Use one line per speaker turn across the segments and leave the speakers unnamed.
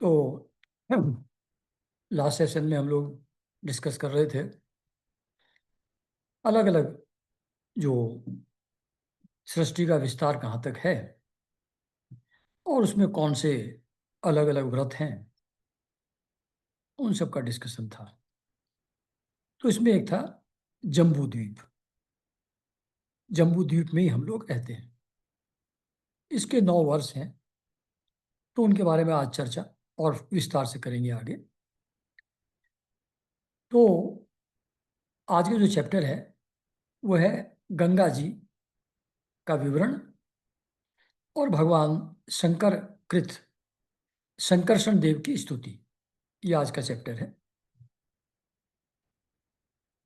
तो last session में हम लोग डिस्कस कर रहे थे अलग अलग जो सृष्टि का विस्तार कहाँ तक है और उसमें कौन से अलग अलग व्रत हैं, उन सब का डिस्कशन था। तो इसमें एक था जम्बू द्वीप। जम्बू द्वीप में ही हम लोग रहते हैं। इसके 9 वर्ष हैं, तो उनके बारे में आज चर्चा और विस्तार से करेंगे आगे। तो आज का जो चैप्टर है वो है गंगा जी का विवरण और भगवान शंकर कृत शंकरषण देव की स्तुति। ये आज का चैप्टर है।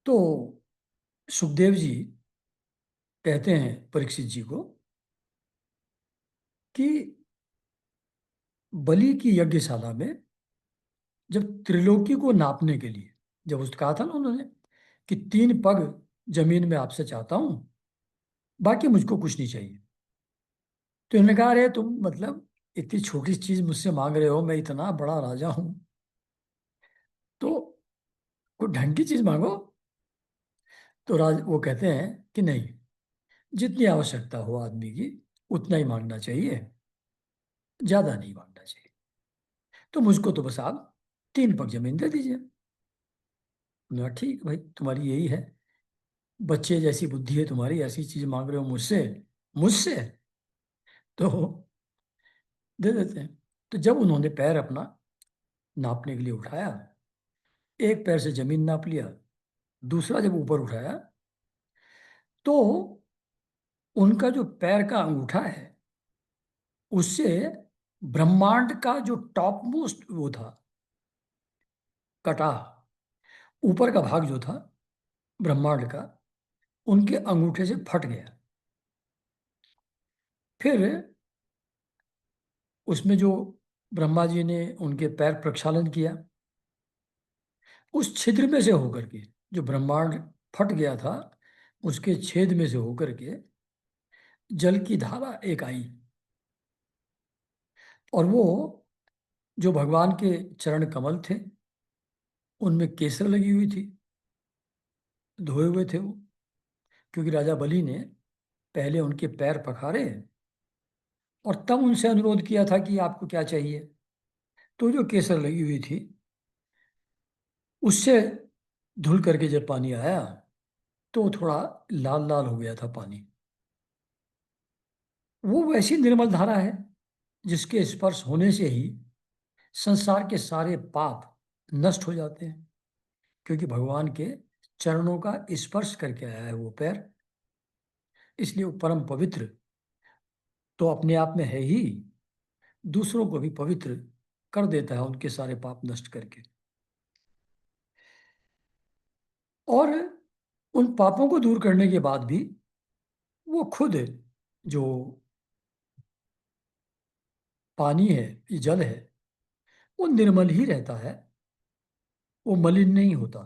तो सुखदेव जी कहते हैं परीक्षित जी को कि बलि की यज्ञशाला में जब त्रिलोकी को नापने के लिए, जब उसने कहा था ना उन्होंने कि 3 पग जमीन में आपसे चाहता हूं, बाकी मुझको कुछ नहीं चाहिए। तो इन्होंने कहा अरे तुम मतलब इतनी छोटी चीज मुझसे मांग रहे हो, मैं इतना बड़ा राजा हूं, तो कोई ढंग की चीज मांगो। तो राज वो कहते हैं कि नहीं, जितनी आवश्यकता हो आदमी की उतना ही मांगना चाहिए, ज्यादा नहीं मांगना चाहिए। तो मुझको तो बस आप 3 पग जमीन दे दीजिए। मैं ठीक है भाई, तुम्हारी यही है, बच्चे जैसी बुद्धि है तुम्हारी, ऐसी चीज मांग रहे हो मुझसे, मुझसे तो दे देते हैं। तो जब उन्होंने पैर अपना नापने के लिए उठाया, एक पैर से जमीन नाप लिया, दूसरा जब ऊपर उठाया तो उनका जो पैर का अंगूठा है उससे ब्रह्मांड का जो टॉप मोस्ट वो था कटा, ऊपर का भाग जो था ब्रह्मांड का, उनके अंगूठे से फट गया। फिर उसमें जो ब्रह्मा जी ने उनके पैर प्रक्षालन किया, उस छिद्र में से होकर के, जो ब्रह्मांड फट गया था उसके छेद में से होकर के जल की धारा एक आई, और वो जो भगवान के चरण कमल थे उनमें केसर लगी हुई थी, धोए हुए थे वो, क्योंकि राजा बलि ने पहले उनके पैर पखारे और तब उनसे अनुरोध किया था कि आपको क्या चाहिए। तो जो केसर लगी हुई थी उससे धुल करके जब पानी आया तो थोड़ा लाल लाल हो गया था पानी। वो वैसी निर्मल धारा है जिसके स्पर्श होने से ही संसार के सारे पाप नष्ट हो जाते हैं, क्योंकि भगवान के चरणों का स्पर्श करके आया है वो पैर। इसलिए वो परम पवित्र तो अपने आप में है ही, दूसरों को भी पवित्र कर देता है उनके सारे पाप नष्ट करके। और उन पापों को दूर करने के बाद भी वो खुद जो पानी है, ये जल है, वो निर्मल ही रहता है, वो मलिन नहीं होता।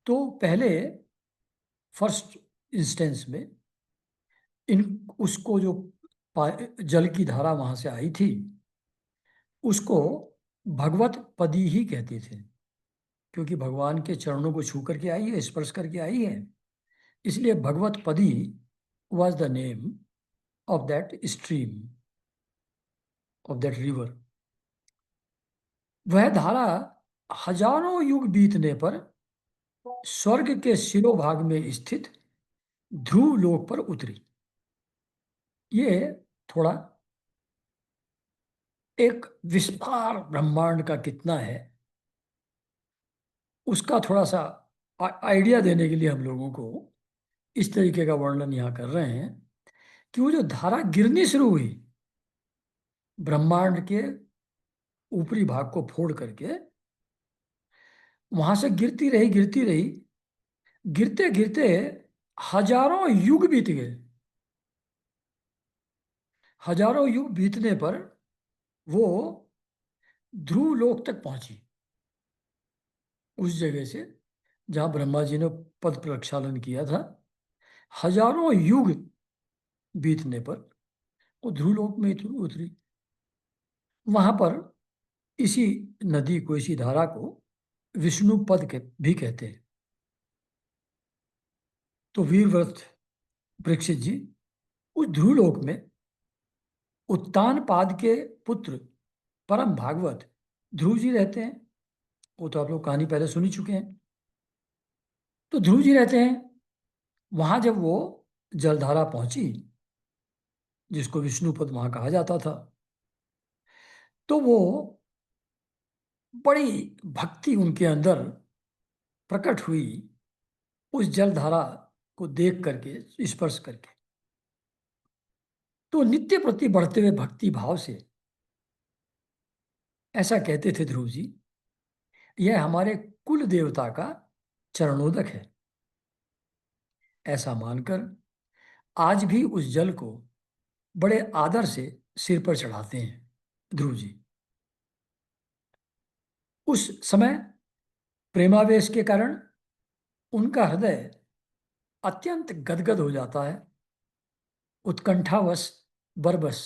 तो पहले फर्स्ट इंस्टेंस में इन उसको जो जल की धारा वहां से आई थी उसको भगवत पदी ही कहते थे, क्योंकि भगवान के चरणों को छू करके आई है, स्पर्श करके आई है। इसलिए भगवत पदी was the name of that stream, of that river. वह धारा हजारों युग बीतने पर स्वर्ग के शिरोभाग में स्थित ध्रुव लोक पर उतरी। ये थोड़ा एक विस्तार ब्रह्मांड का कितना है उसका थोड़ा सा आइडिया देने के लिए हम लोगों को इस तरीके का वर्णन यहाँ कर रहे हैं कि वो जो धारा गिरनी शुरू हुई ब्रह्मांड के ऊपरी भाग को फोड़ करके, वहां से गिरती रही, गिरते गिरते हजारों युग बीत गए। हजारों युग बीतने पर वो ध्रुव लोक तक पहुंची, उस जगह से जहां ब्रह्मा जी ने पद प्रक्षालन किया था। हजारों युग बीतने पर वो ध्रुव लोक में उतरी। वहां पर इसी नदी को, इसी धारा को विष्णु पद के भी कहते हैं। तो वीरव्रत परीक्षित जी उस ध्रुवलोक में उत्तानपाद के पुत्र परम भागवत ध्रुव जी रहते हैं। वो तो आप लोग कहानी पहले सुन ही चुके हैं। तो ध्रुव जी रहते हैं वहां। जब वो जलधारा पहुंची, जिसको विष्णुपद वहां कहा जाता था, तो वो बड़ी भक्ति उनके अंदर प्रकट हुई उस जलधारा को देख करके, स्पर्श करके। तो नित्य प्रति बढ़ते हुए भक्ति भाव से ऐसा कहते थे ध्रुव जी, यह हमारे कुल देवता का चरणोदक है। ऐसा मानकर आज भी उस जल को बड़े आदर से सिर पर चढ़ाते हैं ध्रुव जी। उस समय प्रेमावेश के कारण उनका हृदय अत्यंत गदगद हो जाता है। उत्कंठावश बरबस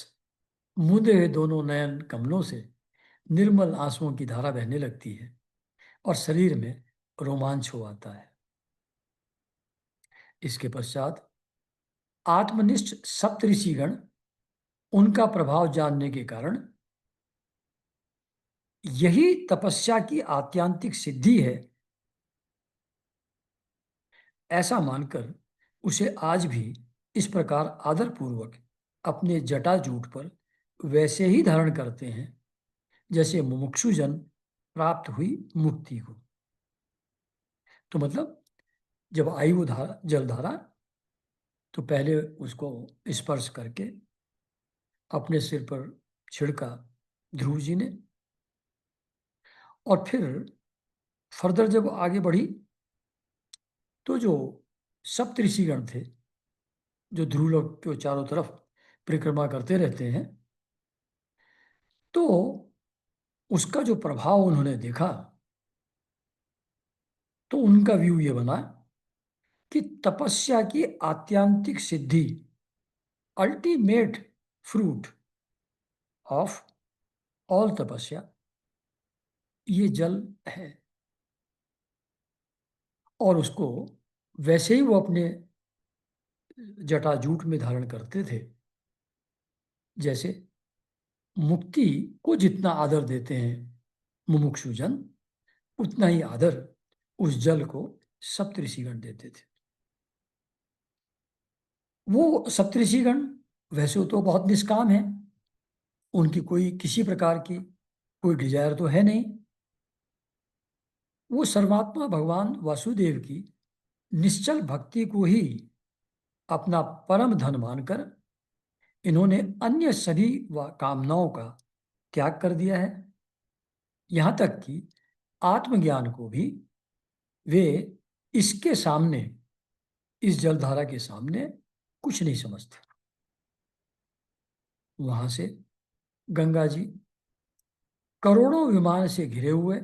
मुदे हुए दोनों नयन कमलों से निर्मल आंसुओं की धारा बहने लगती है और शरीर में रोमांच हो आता है। इसके पश्चात आत्मनिष्ठ सप्तऋषिगण उनका प्रभाव जानने के कारण यही तपस्या की आत्यांतिक सिद्धि है, ऐसा मानकर उसे आज भी इस प्रकार आदरपूर्वक अपने जटाजूट पर वैसे ही धारण करते हैं जैसे मुमुक्षुजन प्राप्त हुई मुक्ति को। तो मतलब जब आई वो धारा, जलधारा, तो पहले उसको स्पर्श करके अपने सिर पर छिड़का ध्रुव जी ने, और फिर फर्दर जब आगे बढ़ी तो जो सप्तऋषिगण थे, जो ध्रुवलोक के चारों तरफ परिक्रमा करते रहते हैं, तो उसका जो प्रभाव उन्होंने देखा, तो उनका व्यू ये बना कि तपस्या की आत्यांतिक सिद्धि, अल्टीमेट फ्रूट ऑफ ऑल तपस्या, ये जल है। और उसको वैसे ही वो अपने जटाजूट में धारण करते थे जैसे मुक्ति को जितना आदर देते हैं मुमुक्षुजन, उतना ही आदर उस जल को सप्तऋषिगण देते थे। वो सप्तऋषिगण वैसे तो बहुत निष्काम है, उनकी कोई किसी प्रकार की कोई डिजायर तो है नहीं। वो सर्वात्मा भगवान वासुदेव की निश्चल भक्ति को ही अपना परम धन मानकर इन्होंने अन्य सभी कामनाओं का त्याग कर दिया है। यहां तक कि आत्मज्ञान को भी वे इसके सामने, इस जलधारा के सामने कुछ नहीं समझते। वहां से गंगा जी करोड़ों विमान से घिरे हुए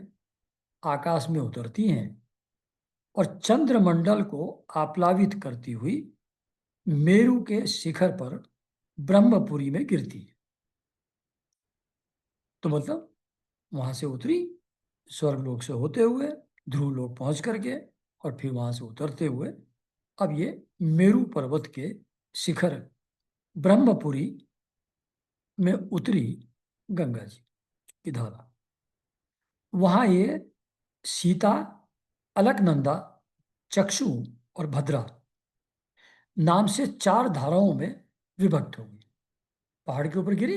आकाश में उतरती हैं और चंद्रमंडल को आप्लावित करती हुई मेरु के शिखर पर ब्रह्मपुरी में गिरती है। तो मतलब वहां से उतरी, स्वर्गलोक से होते हुए ध्रुवलोक पहुंच करके, और फिर वहां से उतरते हुए अब ये मेरु पर्वत के शिखर ब्रह्मपुरी में उतरी गंगा जी की धारा। वहां ये सीता, अलकनंदा, चक्षु और भद्रा नाम से चार धाराओं में विभक्त होगी। पहाड़ के ऊपर गिरी,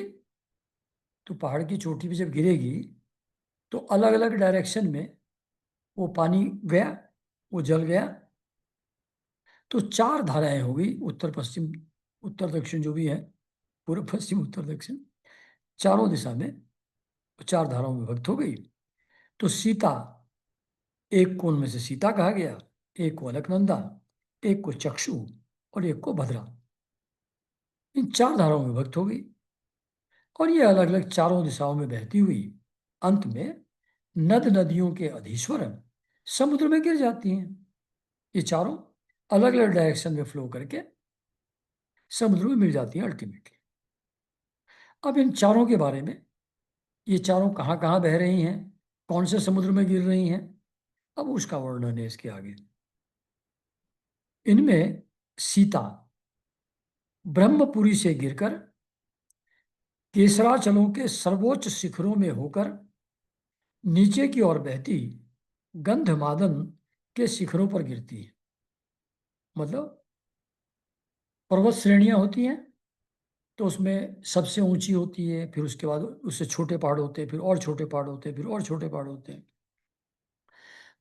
तो पहाड़ की चोटी पे जब गिरेगी तो अलग अलग डायरेक्शन में वो पानी गया, वो जल गया। तो चार धाराएं हो गई, उत्तर पश्चिम, उत्तर दक्षिण जो भी है, पूर्व पश्चिम उत्तर दक्षिण, चारों दिशा में चार धाराओं में विभक्त हो गई। तो सीता, एक को उनमें से सीता कहा गया, एक को अलकनंदा, एक को चक्षु और एक को भद्रा। इन चार धाराओं में विभक्त हो गई और ये अलग अलग चारों दिशाओं में बहती हुई अंत में नद नदियों के अधीश्वर समुद्र में गिर जाती हैं। ये चारों अलग अलग डायरेक्शन में फ्लो करके समुद्र में मिल जाती हैं अल्टीमेटली। अब इन चारों के बारे में ये चारों कहाँ कहाँ बह रही हैं, कौन से समुद्र में गिर रही हैं, अब उसका वर्णन है इसके आगे। इनमें सीता ब्रह्मपुरी से गिरकर केसराचलों के सर्वोच्च शिखरों में होकर नीचे की ओर बहती गंधमादन के शिखरों पर गिरती है। मतलब पर्वत श्रेणियां होती हैं, तो उसमें सबसे ऊंची होती है, फिर उसके बाद उससे छोटे पहाड़ होते हैं, फिर और छोटे पहाड़ होते हैं, फिर और छोटे पहाड़ होते हैं।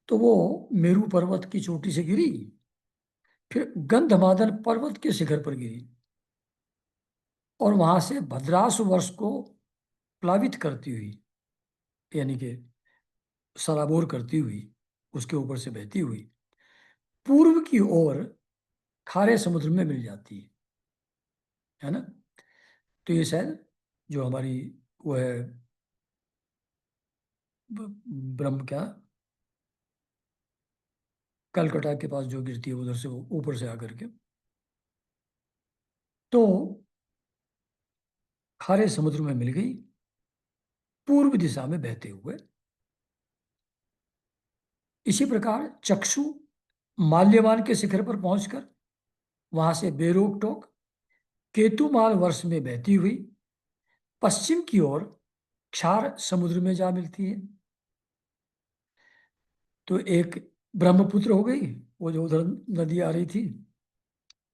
तो वो मेरू पर्वत की चोटी से गिरी, फिर गंधमादन पर्वत के शिखर पर गिरी, और वहां से भद्रासु वर्ष को प्लावित करती हुई, यानी कि सराबोर करती हुई, उसके ऊपर से बहती हुई पूर्व की ओर खारे समुद्र में मिल जाती है ना। तो ये शायद जो हमारी वो है ब्रह्म क्या, कलकत्ता के पास जो गिरती है उधर से, वो ऊपर से आकर के, तो खारे समुद्र में मिल गई पूर्व दिशा में बहते हुए। इसी प्रकार चक्षु माल्यवान के शिखर पर पहुंचकर वहां से बेरोक टोक केतुमाल वर्ष में बहती हुई पश्चिम की ओर क्षार समुद्र में जा मिलती है। तो एक ब्रह्मपुत्र हो गई, वो जो उधर नदी आ रही थी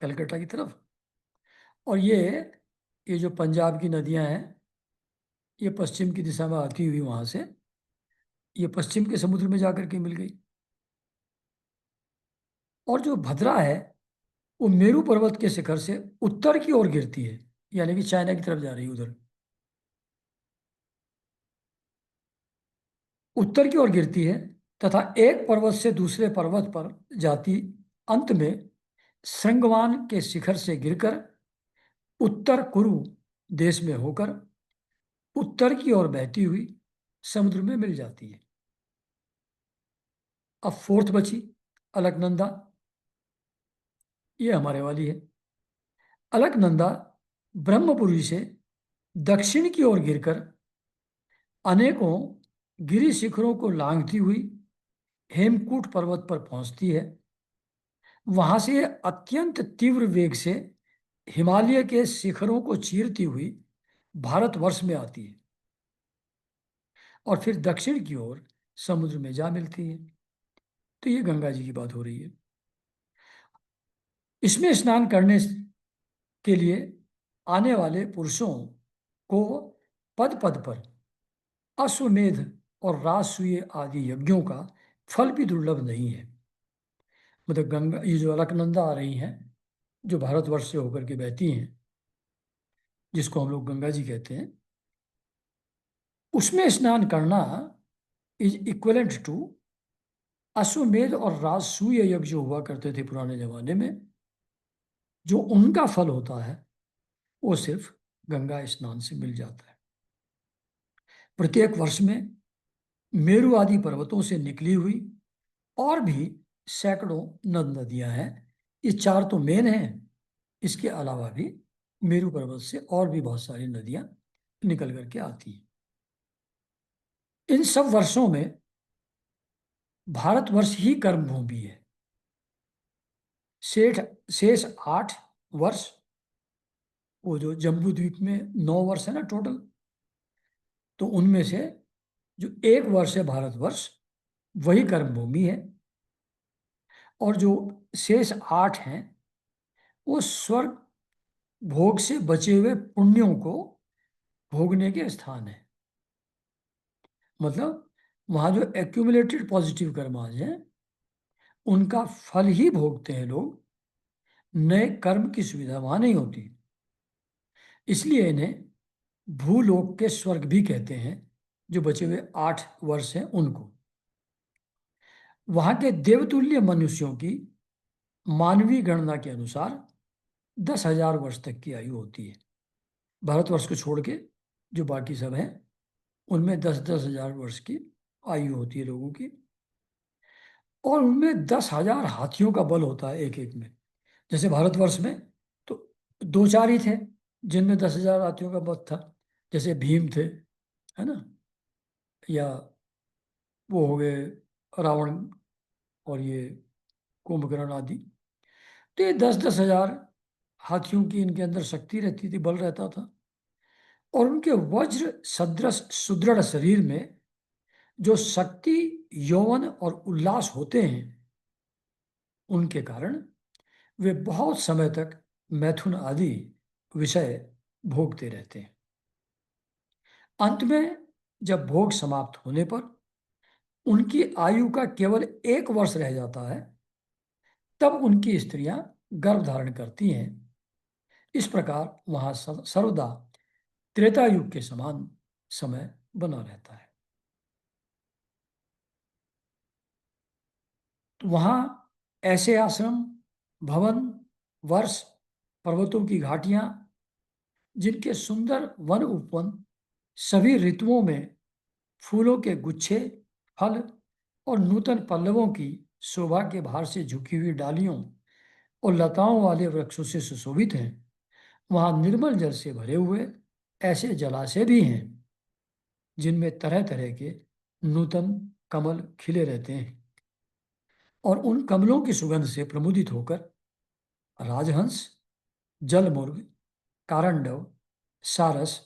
कलकत्ता की तरफ, और ये जो पंजाब की नदियां हैं, ये पश्चिम की दिशा में आती हुई वहां से ये पश्चिम के समुद्र में जाकर के मिल गई। और जो भद्रा है वो मेरू पर्वत के शिखर से उत्तर की ओर गिरती है, यानी कि चाइना की तरफ जा रही है उधर, उत्तर की ओर गिरती है, तथा एक पर्वत से दूसरे पर्वत पर जाती, अंत में श्रृंगवान के शिखर से गिरकर उत्तर कुरु देश में होकर उत्तर की ओर बहती हुई समुद्र में मिल जाती है। अब फोर्थ बची अलकनंदा, ये हमारे वाली है। अलकनंदा ब्रह्मपुरी से दक्षिण की ओर गिरकर अनेकों गिरि शिखरों को लांघती हुई हेमकूट पर्वत पर पहुंचती है। वहां से ये अत्यंत तीव्र वेग से हिमालय के शिखरों को चीरती हुई भारतवर्ष में आती है, और फिर दक्षिण की ओर समुद्र में जा मिलती है। तो ये गंगा जी की बात हो रही है। इसमें स्नान करने के लिए आने वाले पुरुषों को पद पद पर अश्वमेध और राजसूय आदि यज्ञों का फल भी दुर्लभ नहीं है। मतलब गंगा, ये जो अलकनंदा आ रही हैं, जो भारतवर्ष से होकर के बहती हैं, जिसको हम लोग गंगा जी कहते हैं, उसमें स्नान करना इज इक्वलेंट टू अश्वमेध और राजसूय यज्ञ जो हुआ करते थे पुराने जमाने में, जो उनका फल होता है वो सिर्फ गंगा स्नान से मिल जाता है। प्रत्येक वर्ष में मेरु आदि पर्वतों से निकली हुई और भी सैकड़ों नद नदियां हैं। ये चार तो मेन हैं, इसके अलावा भी मेरु पर्वत से और भी बहुत सारी नदियां निकल करके आती हैं। इन सब वर्षों में भारतवर्ष ही कर्म भूमि है। शेष शेष 8 वर्ष, वो जो जम्बू द्वीप में 9 वर्ष है ना टोटल, तो उनमें से जो एक वर्ष है भारतवर्ष, वही कर्म भूमि है। और जो शेष 8 हैं वो स्वर्ग भोग से बचे हुए पुण्यों को भोगने के स्थान है। मतलब वहां जो एक्यूमुलेटेड पॉजिटिव कर्माज हैं उनका फल ही भोगते हैं लोग, नए कर्म की सुविधा वहां नहीं होती। इसलिए इन्हें भूलोक के स्वर्ग भी कहते हैं, जो बचे हुए 8 वर्ष हैं उनको। वहां के देवतुल्य मनुष्यों की मानवीय गणना के अनुसार 10,000 वर्ष तक की आयु होती है। भारतवर्ष को छोड़ के जो बाकी सब हैं उनमें 10-10 हजार वर्ष की आयु होती है लोगों की, और उनमें 10,000 हाथियों का बल होता है एक एक में। जैसे भारतवर्ष में तो दो चार ही थे जिनमें 10,000 हाथियों का बल था, जैसे भीम थे, है ना, या वो हो गए रावण और ये कुंभकर्ण आदि। तो ये 10-10 हजार हाथियों की इनके अंदर शक्ति रहती थी, बल रहता था। और उनके वज्र सदृश सुदृढ़ शरीर में जो शक्ति, यौवन और उल्लास होते हैं, उनके कारण वे बहुत समय तक मैथुन आदि विषय भोगते रहते हैं। अंत में जब भोग समाप्त होने पर उनकी आयु का केवल 1 वर्ष रह जाता है, तब उनकी स्त्रियां गर्भ धारण करती हैं। इस प्रकार वहां सर्वदा त्रेता युग के समान समय बना रहता है। तो वहां ऐसे आश्रम, भवन, वर्ष, पर्वतों की घाटियां, जिनके सुंदर वन उपवन सभी ऋतुओं में फूलों के गुच्छे, फल और नूतन पल्लवों की शोभा के भार से झुकी हुई डालियों और लताओं वाले वृक्षों से सुशोभित हैं। वहां निर्मल जल से भरे हुए ऐसे जलाशय भी हैं, जिनमें तरह तरह के नूतन कमल खिले रहते हैं। और उन कमलों की सुगंध से प्रमुदित होकर राजहंस, जलमुर्ग, कारंडव, सारस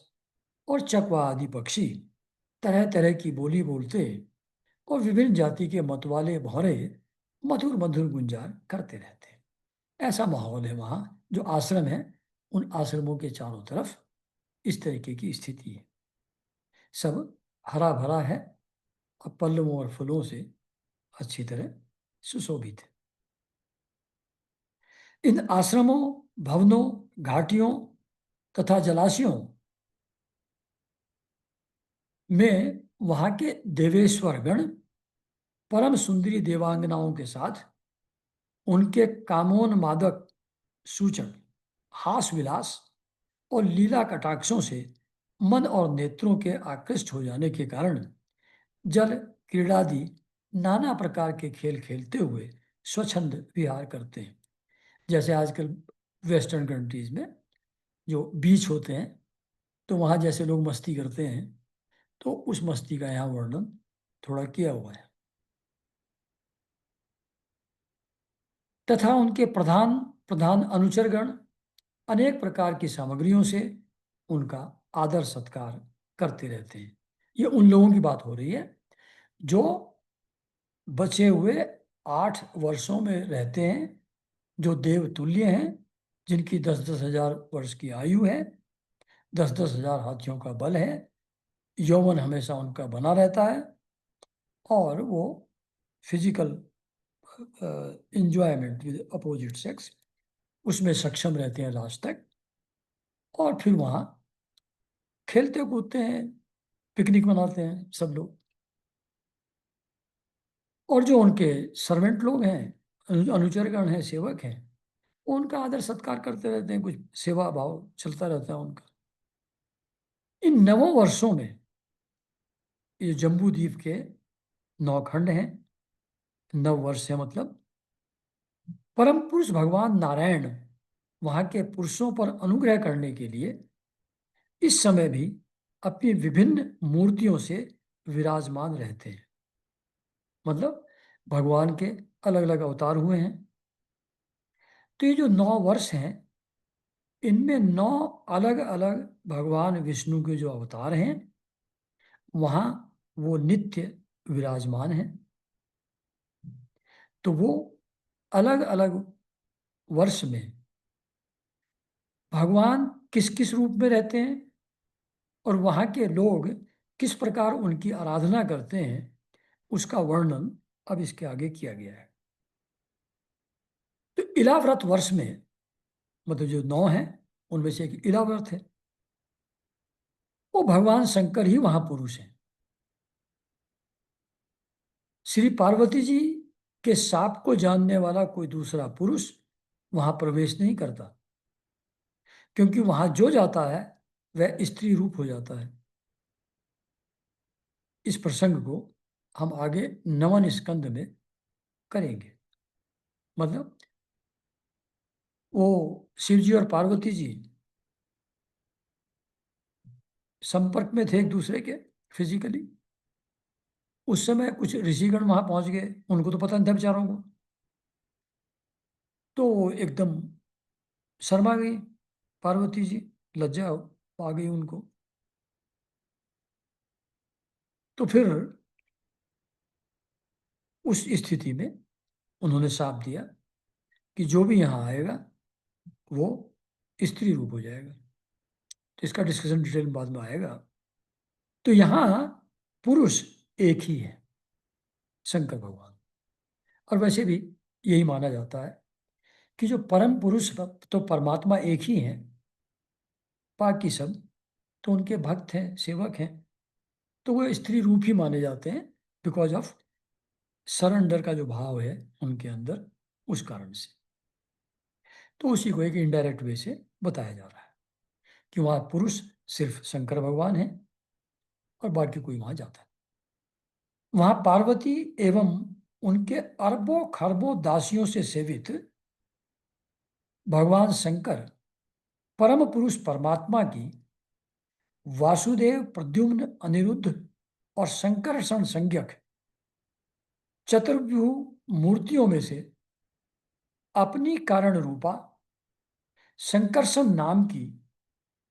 और चकवा आदि पक्षी तरह तरह की बोली बोलते और विभिन्न जाति के मतवाले भौरे मधुर मधुर गुंजार करते रहते हैं। ऐसा माहौल है वहाँ। जो आश्रम है, उन आश्रमों के चारों तरफ इस तरीके की स्थिति है। सब हरा भरा है और पल्लवों और फूलों से अच्छी तरह सुशोभित है। इन आश्रमों, भवनों, घाटियों तथा जलाशयों में वहाँ के देवेश्वर गण परम सुंदरी देवांगनाओं के साथ उनके कामोन्मादक सूचक हास विलास और लीला कटाक्षों से मन और नेत्रों के आकृष्ट हो जाने के कारण जल क्रीड़ादि नाना प्रकार के खेल खेलते हुए स्वच्छंद विहार करते हैं। जैसे आजकल वेस्टर्न कंट्रीज में जो बीच होते हैं, तो वहाँ जैसे लोग मस्ती करते हैं, तो उस मस्ती का यहाँ वर्णन थोड़ा किया हुआ है। तथा उनके प्रधान प्रधान अनुचरगण अनेक प्रकार की सामग्रियों से उनका आदर सत्कार करते रहते हैं। ये उन लोगों की बात हो रही है जो बचे हुए 8 वर्षों में रहते हैं, जो देव तुल्य हैं, जिनकी 10-10 हजार वर्ष की आयु है, 10-10 हजार हाथियों का बल है, यौवन हमेशा उनका बना रहता है, और वो physical enjoyment with opposite sex उसमें सक्षम रहते हैं लास्ट तक। और फिर वहाँ खेलते कूदते हैं, पिकनिक मनाते हैं सब लोग। और जो उनके सर्वेंट लोग हैं, अनुचरगण हैं, सेवक हैं, वो उनका आदर सत्कार करते रहते हैं, कुछ सेवा भाव चलता रहता है उनका। इन 9 वर्षों में ये जम्बू द्वीप के 9 खंड हैं। 9 वर्ष है मतलब परम पुरुष भगवान नारायण वहां के पुरुषों पर अनुग्रह करने के लिए इस समय भी अपनी विभिन्न मूर्तियों से विराजमान रहते हैं। मतलब भगवान के अलग अलग अवतार हुए हैं। तो ये जो 9 वर्ष हैं, इनमें 9 अलग अलग भगवान विष्णु के जो अवतार हैं, वहाँ वो नित्य विराजमान हैं। तो वो अलग अलग वर्ष में भगवान किस किस रूप में रहते हैं और वहाँ के लोग किस प्रकार उनकी आराधना करते हैं, उसका वर्णन अब इसके आगे किया गया है। तो इलाव्रत वर्ष में, मतलब जो 9 हैं उनमें से एक इलाव्रत है, वो भगवान शंकर ही वहां पुरुष हैं। श्री पार्वती जी के साप को जानने वाला कोई दूसरा पुरुष वहां प्रवेश नहीं करता, क्योंकि वहां जो जाता है वह स्त्री रूप हो जाता है। इस प्रसंग को हम आगे 9वें स्कंद में करेंगे। मतलब वो शिव जी और पार्वती जी संपर्क में थे एक दूसरे के फिजिकली, उस समय कुछ ऋषिगण वहां पहुंच गए, उनको तो पता नहीं था बेचारों को, तो एकदम शर्मा गई पार्वती जी, लज्जा आ गई उनको। तो फिर उस स्थिति में उन्होंने साप दिया कि जो भी यहाँ आएगा वो स्त्री रूप हो जाएगा। तो इसका डिस्कशन डिटेल में बाद में आएगा। तो यहाँ पुरुष एक ही है, शंकर भगवान। और वैसे भी यही माना जाता है कि जो परम पुरुष तो परमात्मा एक ही है, बाकी सब तो उनके भक्त हैं, सेवक हैं, तो वो स्त्री रूप ही माने जाते हैं, बिकॉज ऑफ सरेंडर का जो भाव है उनके अंदर, उस कारण से। तो उसी को एक इनडायरेक्ट वे से बताया जा रहा है कि वहां पुरुष सिर्फ शंकर भगवान है और बाकी कोई वहां जाता है। वहां पार्वती एवं उनके अरबों खरबों दासियों से सेवित भगवान शंकर परम पुरुष परमात्मा की वासुदेव, प्रद्युम्न, अनिरुद्ध और संकर्षण संज्ञक चतुर्व्यूह मूर्तियों में से अपनी कारण रूपा संकर्षण नाम की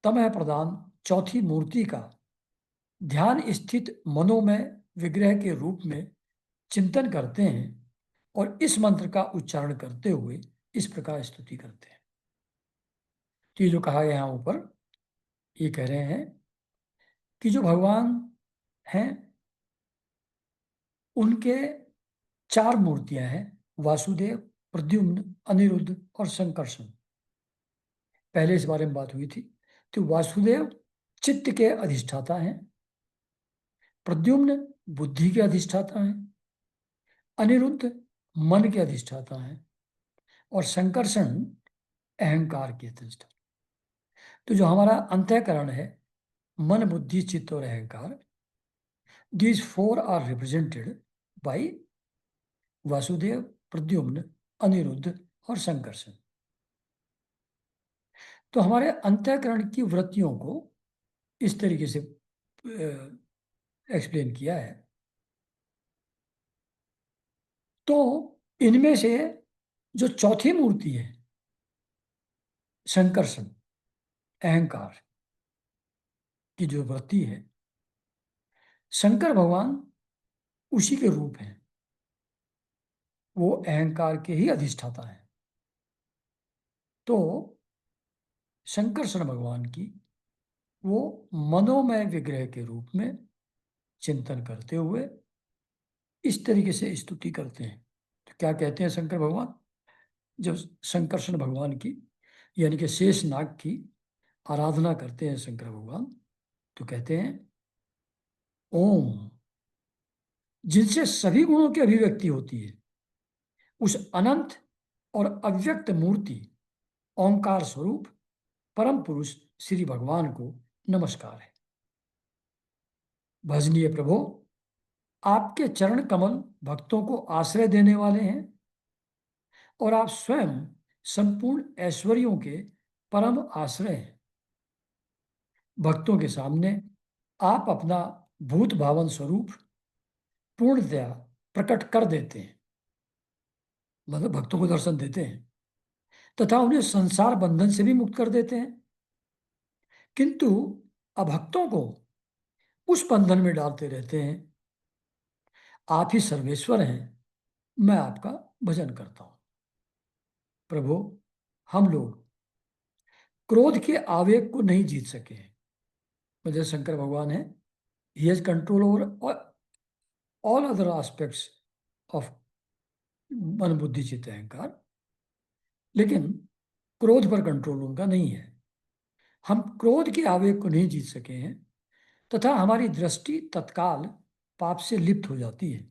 तमह प्रदान चौथी मूर्ति का ध्यान स्थित मनोमय विग्रह के रूप में चिंतन करते हैं और इस मंत्र का उच्चारण करते हुए इस प्रकार स्तुति करते हैं। तो ये जो कहा गया यहाँ ऊपर, ये कह रहे हैं कि जो भगवान हैं उनके चार मूर्तियां हैं, वासुदेव, प्रद्युम्न, अनिरुद्ध और संकर्षण। पहले इस बारे में बात हुई थी। तो वासुदेव चित्त के अधिष्ठाता हैं, प्रद्युम्न बुद्धि के अधिष्ठाता हैं, अनिरुद्ध मन के अधिष्ठाता हैं और संकर्षण अहंकार के अधिष्ठाता। तो जो हमारा अंतःकरण है, मन, बुद्धि, चित्त और अहंकार, these four are represented by Vasudev, Pradyumna, Aniruddha और संकर्षण। तो हमारे अंतःकरण की वृत्तियों को इस तरीके से एक्सप्लेन किया है। तो इनमें से जो चौथी मूर्ति है, संकर्षण अहंकार की जो वृत्ति है, शंकर भगवान उसी के रूप हैं, वो अहंकार के ही अधिष्ठाता है। तो शंकरषण भगवान की वो मनोमय विग्रह के रूप में चिंतन करते हुए इस तरीके से स्तुति करते हैं। तो क्या कहते हैं शंकर भगवान, जब शंकरषण भगवान की यानी कि शेष नाग की आराधना करते हैं शंकर भगवान, तो कहते हैं ओम, जिनसे सभी गुणों की अभिव्यक्ति होती है, उस अनंत और अव्यक्त मूर्ति ओंकार स्वरूप परम पुरुष श्री भगवान को नमस्कार है। भजनीय प्रभु, आपके चरण कमल भक्तों को आश्रय देने वाले हैं और आप स्वयं संपूर्ण ऐश्वर्यों के परम आश्रय हैं। भक्तों के सामने आप अपना भूत भावन स्वरूप पूर्णतया प्रकट कर देते हैं, मतलब भक्तों को दर्शन देते हैं तथा उन्हें संसार बंधन से भी मुक्त कर देते हैं, किंतु अभक्तों को उस बंधन में डालते रहते हैं। आप ही सर्वेश्वर हैं, मैं आपका भजन करता हूं। प्रभु, हम लोग क्रोध के आवेग को नहीं जीत सके हैं। मतलब शंकर भगवान है, he has control over all other aspects of मन, बुद्धि, चित्त, अहंकार, लेकिन क्रोध पर कंट्रोल उनका नहीं है। हम क्रोध के आवेग को नहीं जीत सके हैं तथा हमारी दृष्टि तत्काल पाप से लिप्त हो जाती है,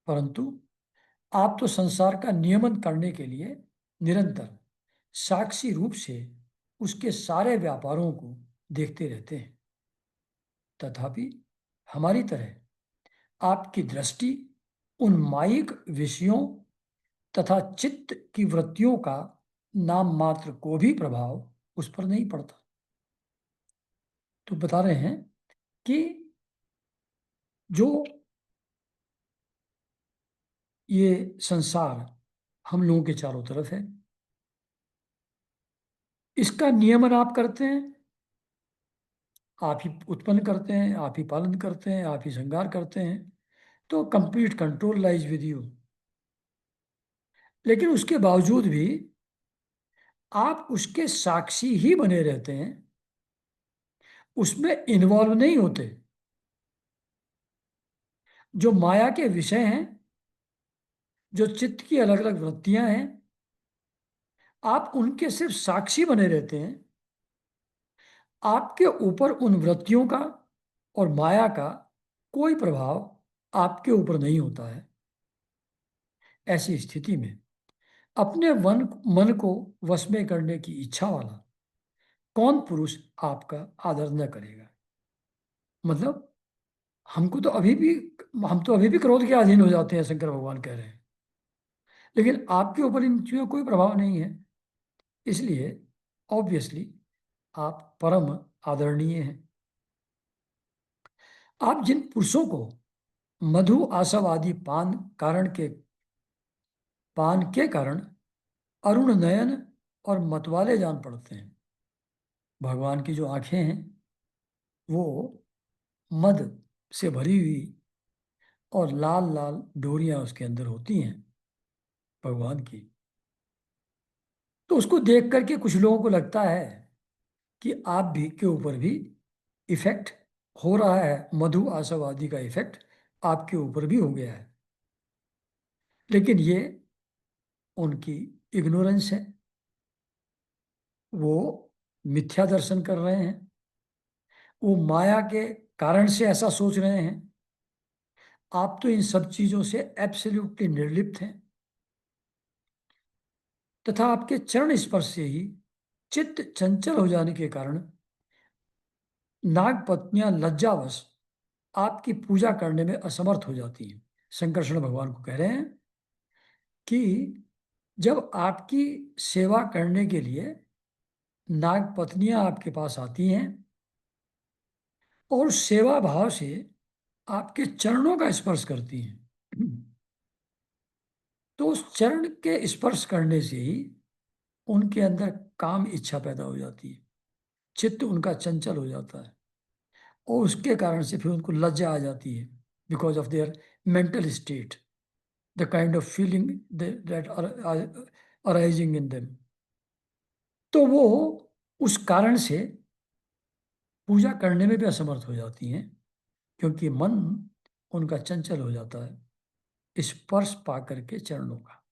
परंतु आप तो संसार का नियमन करने के लिए निरंतर साक्षी रूप से उसके सारे व्यापारों को देखते रहते हैं। तथापि हमारी तरह आपकी दृष्टि उन मायिक विषयों तथा चित्त की वृत्तियों का नाम मात्र को भी प्रभाव उस पर नहीं पड़ता। तो बता रहे हैं कि जो ये संसार हम लोगों के चारों तरफ है। इसका नियमन आप करते हैं, आप ही उत्पन्न करते हैं, आप ही पालन करते हैं, आप ही श्रृंगार करते हैं। तो complete control lies with you. लेकिन उसके बावजूद भी आप उसके साक्षी ही बने रहते हैं, उसमें इन्वॉल्व नहीं होते। जो माया के विषय हैं, जो चित्त की अलग अलग वृत्तियां हैं, आप उनके सिर्फ साक्षी बने रहते हैं। आपके ऊपर उन वृत्तियों का और माया का कोई प्रभाव आपके ऊपर नहीं होता है। ऐसी स्थिति में अपने मन को वश में करने की इच्छा वाला कौन पुरुष आपका आदर न करेगा? मतलब हमको तो अभी भी हम तो अभी भी क्रोध के अधीन हो जाते हैं, शंकर भगवान कह रहे हैं। लेकिन आपके ऊपर इन चीज़ों का कोई प्रभाव नहीं है। इसलिए ऑब्वियसली आप परम आदरणीय हैं। आप जिन पुरुषों को मधु आसव आदि पान के कारण अरुण नयन और मतवाले जान पड़ते हैं। भगवान की जो आंखें हैं वो मद से भरी हुई और लाल लाल डोरियां उसके अंदर होती हैं भगवान की। तो उसको देख करके कुछ लोगों को लगता है कि आप भी के ऊपर भी इफेक्ट हो रहा है, मधु आशावादी का इफेक्ट आपके ऊपर भी हो गया है। लेकिन ये उनकी इग्नोरेंस है। वो मिथ्या दर्शन कर रहे हैं। वो माया के कारण से ऐसा सोच रहे हैं। आप तो इन सब चीजों से एब्सोल्युटली निर्लिप्त हैं, तथा आपके चरण स्पर्श से ही चित्त चंचल हो जाने के कारण नाग पत्नियां लज्जावश आपकी पूजा करने में असमर्थ हो जाती हैं। संकर्षण भगवान को कह रहे हैं कि जब आपकी सेवा करने के लिए नाग पत्नियां आपके पास आती हैं और सेवा भाव से आपके चरणों का स्पर्श करती हैं, तो उस चरण के स्पर्श करने से ही उनके अंदर काम इच्छा पैदा हो जाती है। चित्त उनका चंचल हो जाता है और उसके कारण से फिर उनको लज्जा आ जाती है, because of their mental state, the kind of feeling that arising in them. तो वो उस कारण से पूजा करने में भी असमर्थ हो जाती हैं, क्योंकि मन उनका चंचल हो जाता है स्पर्श पा करके चरणों का।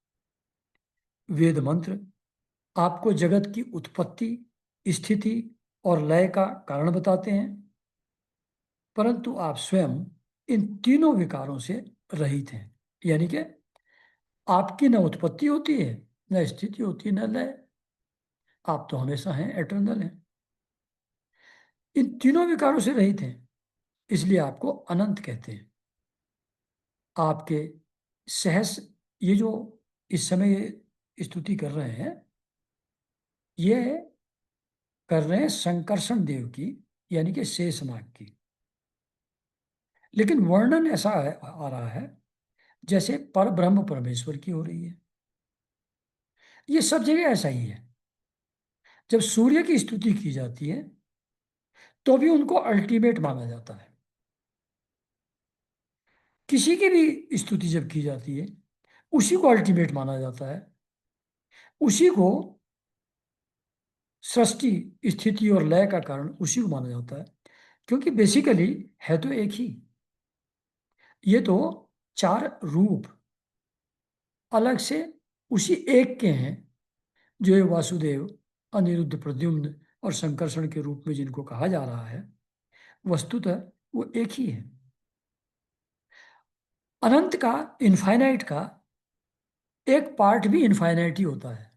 वेद मंत्र आपको जगत की उत्पत्ति, स्थिति और लय का कारण बताते हैं, परंतु आप स्वयं इन तीनों विकारों से रहित हैं। यानी कि आपकी न उत्पत्ति होती है, न स्थिति होती है, न लय। आप तो हमेशा हैं, एटर्नल हैं। इन तीनों विकारों से रहित हैं, इसलिए आपको अनंत कहते हैं। आपके सहस ये जो इस समय ये स्तुति कर रहे हैं, ये कर रहे हैं संकर्षण देव की, यानी कि शेषनाग की। लेकिन वर्णन ऐसा आ रहा है जैसे पर ब्रह्म परमेश्वर की हो रही है। ये सब जगह ऐसा ही है। जब सूर्य की स्तुति की जाती है तो भी उनको अल्टीमेट माना जाता है। किसी की भी स्तुति जब की जाती है उसी को अल्टीमेट माना जाता है, उसी को सृष्टि स्थिति और लय का कारण उसी को माना जाता है। क्योंकि बेसिकली है तो एक ही। ये तो चार रूप अलग से उसी एक के हैं, जो ये वासुदेव, अनिरुद्ध, प्रद्युम्न और संकर्षण के रूप में जिनको कहा जा रहा है, वस्तुतः वो एक ही है। अनंत का, इनफाइनाइट का एक पार्ट भी इनफाइनाइट ही होता है।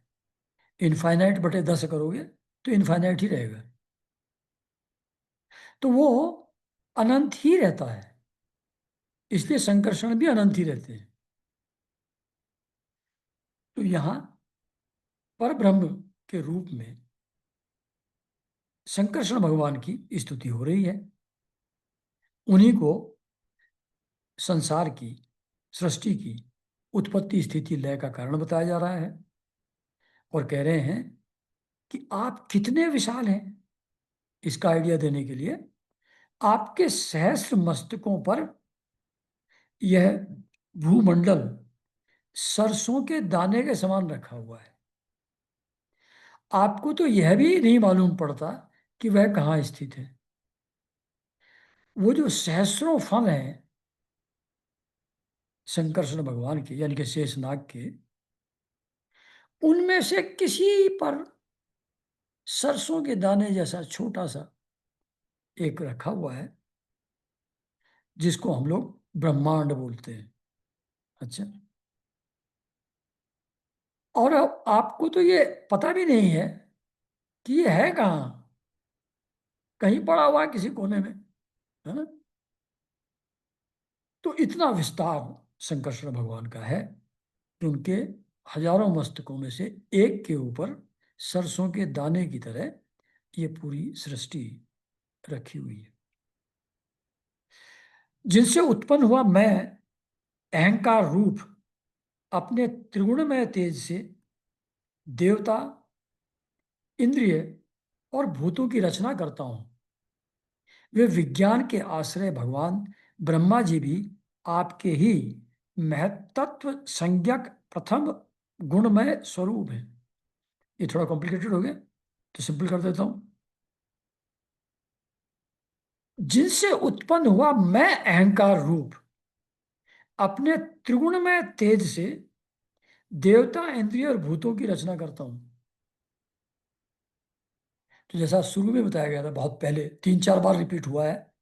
इनफाइनाइट बटे 10 करोगे तो इनफाइनाइट ही रहेगा। तो वो अनंत ही रहता है, इसलिए संकर्षण भी अनंत ही रहते हैं। तो यहां पर ब्रह्म के रूप में संकर्षण भगवान की स्तुति हो रही है। उन्हीं को संसार की, सृष्टि की उत्पत्ति स्थिति लय का कारण बताया जा रहा है और कह रहे हैं कि आप कितने विशाल हैं। इसका आइडिया देने के लिए आपके सहस्र मस्तकों पर यह भूमंडल सरसों के दाने के समान रखा हुआ है। आपको तो यह भी नहीं मालूम पड़ता कि वह कहाँ स्थित है। वो जो सहस्रों फल हैं शंकरषण भगवान के, यानी कि शेषनाग के, उनमें से किसी पर सरसों के दाने जैसा छोटा सा एक रखा हुआ है, जिसको हम लोग ब्रह्मांड बोलते हैं। अच्छा, और अब आपको तो ये पता भी नहीं है कि ये है कहाँ, कहीं पड़ा हुआ है किसी कोने में, है ना। तो इतना विस्तार शंकरषण भगवान का है कि उनके हजारों मस्तकों में से एक के ऊपर सरसों के दाने की तरह ये पूरी सृष्टि रखी हुई है। जिनसे उत्पन्न हुआ मैं अहंकार रूप अपने त्रिगुणमय तेज से देवता, इंद्रिय और भूतों की रचना करता हूं। वे विज्ञान के आश्रय भगवान ब्रह्मा जी भी आपके ही महतत्व संज्ञक प्रथम गुणमय स्वरूप है। ये थोड़ा कॉम्प्लिकेटेड हो गया तो सिंपल कर देता हूं। जिनसे उत्पन्न हुआ मैं अहंकार रूप अपने त्रिगुणमय तेज से देवता, इंद्रिय और भूतों की रचना करता हूं। तो जैसा शुरू में बताया गया था, बहुत पहले 3-4 बार रिपीट हुआ है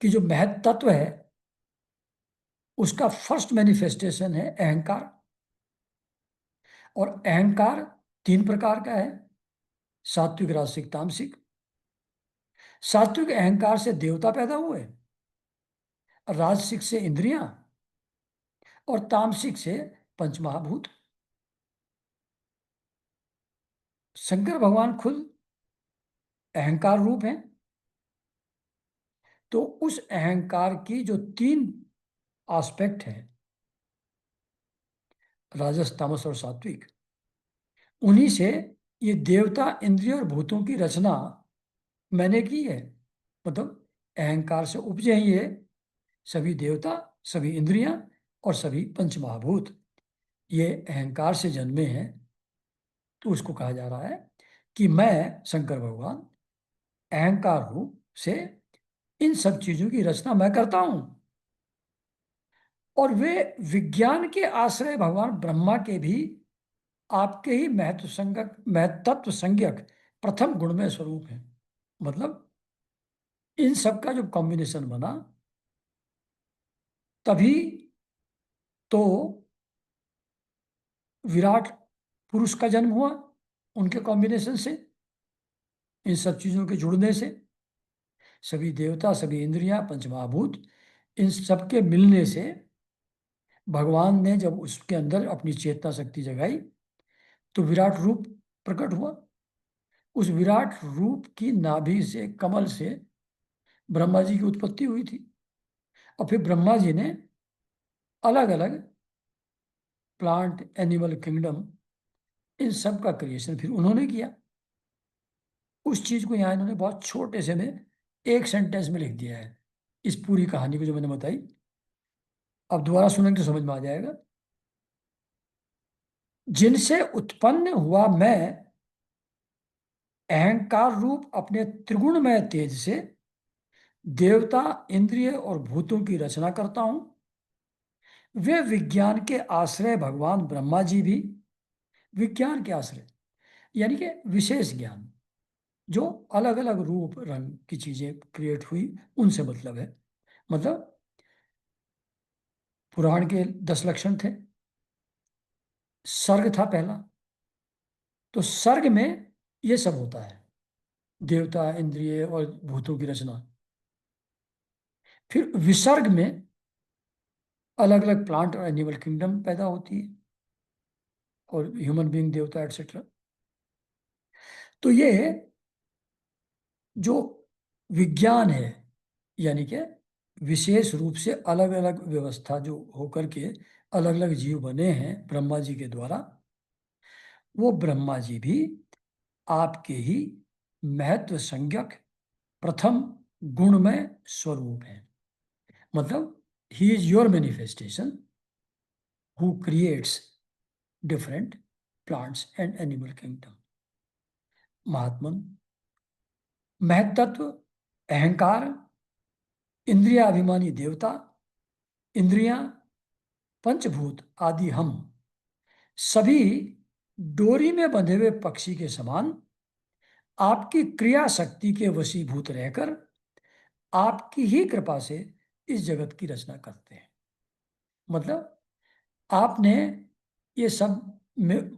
कि जो महत तत्व है उसका फर्स्ट मैनिफेस्टेशन है अहंकार। और अहंकार 3 प्रकार का है, सात्विक, राजसिक, तामसिक। सात्विक अहंकार से देवता पैदा हुए, राजसिक से इंद्रियां, और तामसिक से पंचमहाभूत। शंकर भगवान खुद अहंकार रूप हैं। तो उस अहंकार की जो 3 एस्पेक्ट हैं, राजस, तामस और सात्विक, उन्हीं से ये देवता, इंद्रिय और भूतों की रचना मैंने की है। मतलब अहंकार से उपजे ही ये सभी देवता, सभी इंद्रियां और सभी पंचमहाभूत, ये अहंकार से जन्मे हैं। तो उसको कहा जा रहा है कि मैं शंकर भगवान अहंकार रूप से इन सब चीजों की रचना मैं करता हूं। और वे विज्ञान के आश्रय भगवान ब्रह्मा के भी आपके ही महत्व संज्ञक, महत्त्व संज्ञक प्रथम गुणमय स्वरूप है। मतलब इन सब का जो कॉम्बिनेशन बना, तभी तो विराट पुरुष का जन्म हुआ, उनके कॉम्बिनेशन से, इन सब चीजों के जुड़ने से। सभी देवता, सभी इंद्रियां, पंचमहाभूत, इन सब के मिलने से भगवान ने जब उसके अंदर अपनी चेतना शक्ति जगाई तो विराट रूप प्रकट हुआ। उस विराट रूप की नाभि से, कमल से ब्रह्मा जी की उत्पत्ति हुई थी। और फिर ब्रह्मा जी ने अलग अलग प्लांट, एनिमल किंगडम, इन सब का क्रिएशन फिर उन्होंने किया। उस चीज को यहाँ इन्होंने बहुत छोटे से में एक सेंटेंस में लिख दिया है, इस पूरी कहानी को जो मैंने बताई। अब दोबारा सुनेंगे तो समझ में आ जाएगा। जिनसे उत्पन्न हुआ मैं अहंकार रूप अपने त्रिगुणमय तेज से देवता, इंद्रिय और भूतों की रचना करता हूं। वे विज्ञान के आश्रय भगवान ब्रह्मा जी भी, विज्ञान के आश्रय यानी कि विशेष ज्ञान, जो अलग अलग रूप रंग की चीजें क्रिएट हुई, उनसे मतलब है। मतलब पुराण के 10 लक्षण थे। सर्ग था पहला, तो सर्ग में ये सब होता है, देवता, इंद्रिय और भूतों की रचना। फिर विसर्ग में अलग अलग प्लांट और एनिमल किंगडम पैदा होती है, और ह्यूमन बीइंग, देवता, एटसेट्रा। तो ये जो विज्ञान है, यानी कि विशेष रूप से अलग अलग व्यवस्था जो होकर के अलग अलग जीव बने हैं ब्रह्मा जी के द्वारा, वो ब्रह्मा जी भी आपके ही महत्व संज्ञक प्रथम गुणमय स्वरूप है। मतलब ही is your manifestation who creates different plants and animal kingdom. महात्मन, महत्त्व, अहंकार, इंद्रियाभिमानी देवता, इंद्रियां, पंचभूत आदि हम सभी डोरी में बंधे हुए पक्षी के समान आपकी क्रिया शक्ति के वशीभूत रहकर आपकी ही कृपा से इस जगत की रचना करते हैं। मतलब आपने ये सब में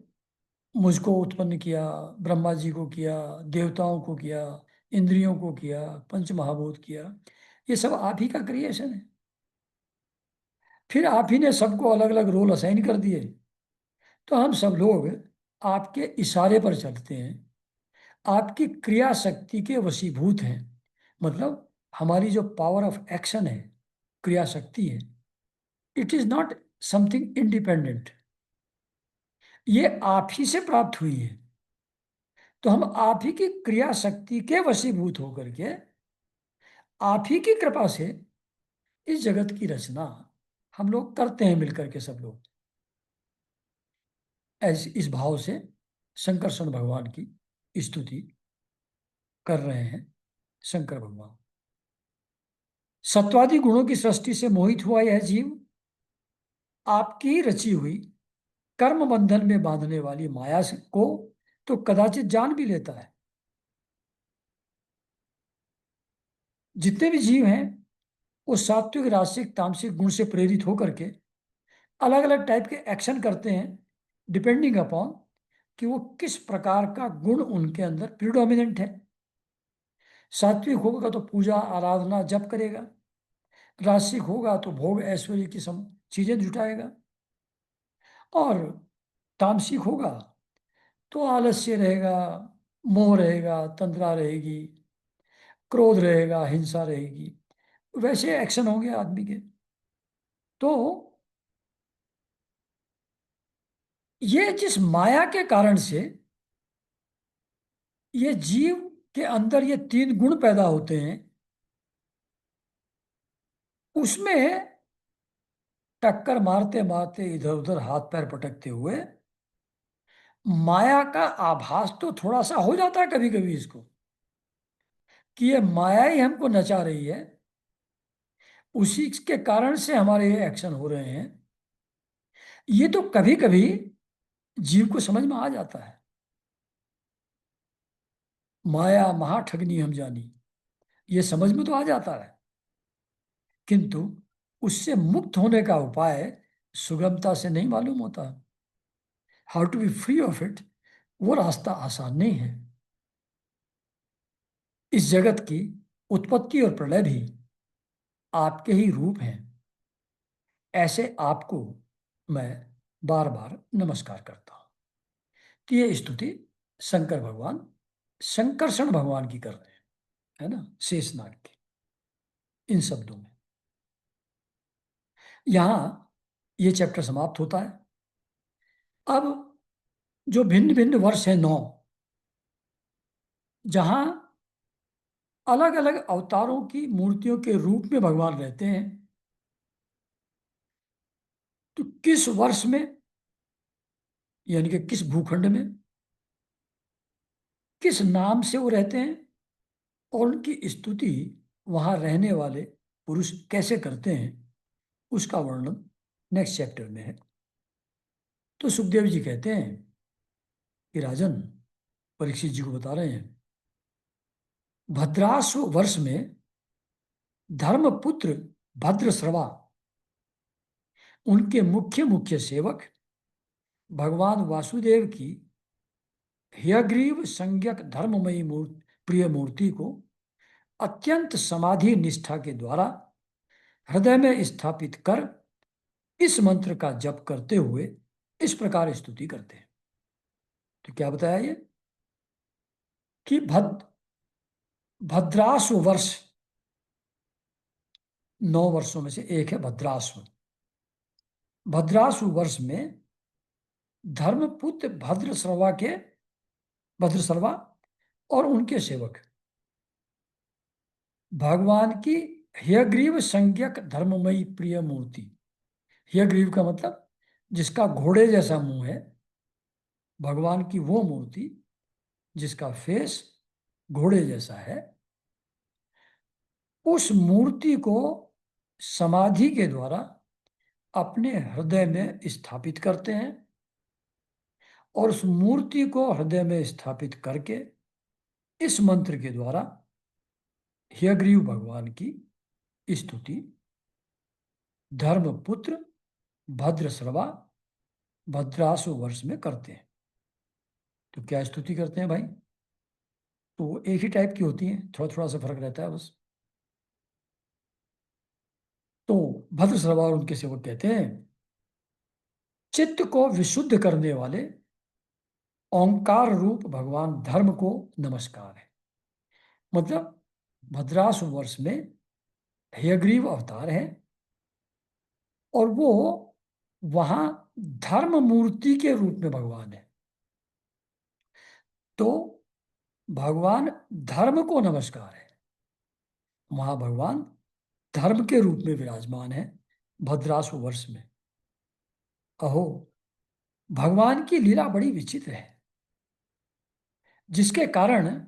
मुझको उत्पन्न किया, ब्रह्मा जी को किया, देवताओं को किया, इंद्रियों को किया, पंच महाभूत किया, ये सब आप ही का क्रिएशन है। फिर आप ही ने सबको अलग अलग रोल असाइन कर दिए, तो हम सब लोग आपके इशारे पर चलते हैं, आपकी क्रिया शक्ति के वशीभूत हैं। मतलब हमारी जो पावर ऑफ एक्शन है, क्रिया शक्ति है, it is not something independent, ये आप ही से प्राप्त हुई है। तो हम आप ही की क्रिया शक्ति के वशीभूत होकर के आप ही की कृपा से इस जगत की रचना हम लोग करते हैं मिलकर के सब लोग। ऐसे इस भाव से शंकरषण भगवान की स्तुति कर रहे हैं शंकर भगवान। सत्वादि गुणों की सृष्टि से मोहित हुआ यह जीव आपकी ही रची हुई कर्म बंधन में बांधने वाली माया को तो कदाचित जान भी लेता है। जितने भी जीव हैं वो सात्विक, राजसिक, तामसिक गुण से प्रेरित होकर के अलग अलग टाइप के एक्शन करते हैं, डिपेंडिंग अपॉन कि वो किस प्रकार का गुण उनके अंदर प्रिडोमिनेंट है। सात्विक होगा तो पूजा आराधना जप करेगा, राजसिक होगा तो भोग ऐश्वर्य की सम चीजें जुटाएगा, और तामसिक होगा तो आलस्य रहेगा, मोह रहेगा, तंद्रा रहेगी, क्रोध रहेगा, हिंसा रहेगी। वैसे एक्शन होंगे आदमी के। तो ये जिस माया के कारण से ये जीव के अंदर ये तीन गुण पैदा होते हैं, उसमें टक्कर मारते मारते इधर उधर हाथ पैर पटकते हुए माया का आभास तो थोड़ा सा हो जाता है कभी कभी इसको, कि ये माया ही हमको नचा रही है, उसी के कारण से हमारे ये एक्शन हो रहे हैं। ये तो कभी कभी जीव को समझ में आ जाता है। माया महाठगनी हम जानी, ये समझ में तो आ जाता है, किंतु उससे मुक्त होने का उपाय सुगमता से नहीं मालूम होता। How to be free of it, वो रास्ता आसान नहीं है। इस जगत की उत्पत्ति और प्रलय भी आपके ही रूप हैं। ऐसे आपको मैं बार बार नमस्कार करता हूं। तो ये स्तुति शंकर भगवान शंकरषण भगवान की कर रहे हैं, है ना, शेषनाग की, इन शब्दों में। यहां ये चैप्टर समाप्त होता है। अब जो भिन्न भिन्न वर्ष है 9, जहां अलग अलग अवतारों की मूर्तियों के रूप में भगवान रहते हैं, तो किस वर्ष में, यानी कि किस भूखंड में, किस नाम से वो रहते हैं, और उनकी स्तुति वहां रहने वाले पुरुष कैसे करते हैं, उसका वर्णन नेक्स्ट चैप्टर में है। तो सुखदेव जी कहते हैं कि राजन, परीक्षित जी को बता रहे हैं, भद्राश्व वर्ष में धर्मपुत्र भद्रश्रवा, उनके मुख्य मुख्य सेवक भगवान वासुदेव की हयग्रीव संज्ञक धर्ममयी प्रिय मूर्ति को अत्यंत समाधि निष्ठा के द्वारा हृदय में स्थापित कर इस मंत्र का जप करते हुए इस प्रकार स्तुति करते हैं। तो क्या बताया ये कि भद्राश्व वर्ष, 9 वर्षों में से एक है भद्राश्व। भद्रासु वर्ष में धर्मपुत्र भद्रसर्वा और उनके सेवक भगवान की हयग्रीव संज्ञक धर्ममयी प्रिय मूर्ति। हयग्रीव का मतलब जिसका घोड़े जैसा मुंह है, भगवान की वो मूर्ति जिसका फेस घोड़े जैसा है, उस मूर्ति को समाधि के द्वारा अपने हृदय में स्थापित करते हैं और उस मूर्ति को हृदय में स्थापित करके इस मंत्र के द्वारा हयग्रीव भगवान की स्तुति धर्मपुत्र भद्रश्रवा भद्रासु वर्ष में करते हैं। तो क्या स्तुति करते हैं भाई? तो वो एक ही टाइप की होती है, थोड़ा थोड़ा सा फर्क रहता है बस। तो भद्रश्रवा और उनके सेवक कहते हैं, चित्त को विशुद्ध करने वाले ओंकार रूप भगवान धर्म को नमस्कार है। मतलब भद्रासु वर्ष में हयग्रीव अवतार है और वो वहां धर्म मूर्ति के रूप में भगवान है। तो भगवान धर्म को नमस्कार है, वहां भगवान धर्म के रूप में विराजमान है भद्रासु वर्ष में। अहो, भगवान की लीला बड़ी विचित्र है, जिसके कारण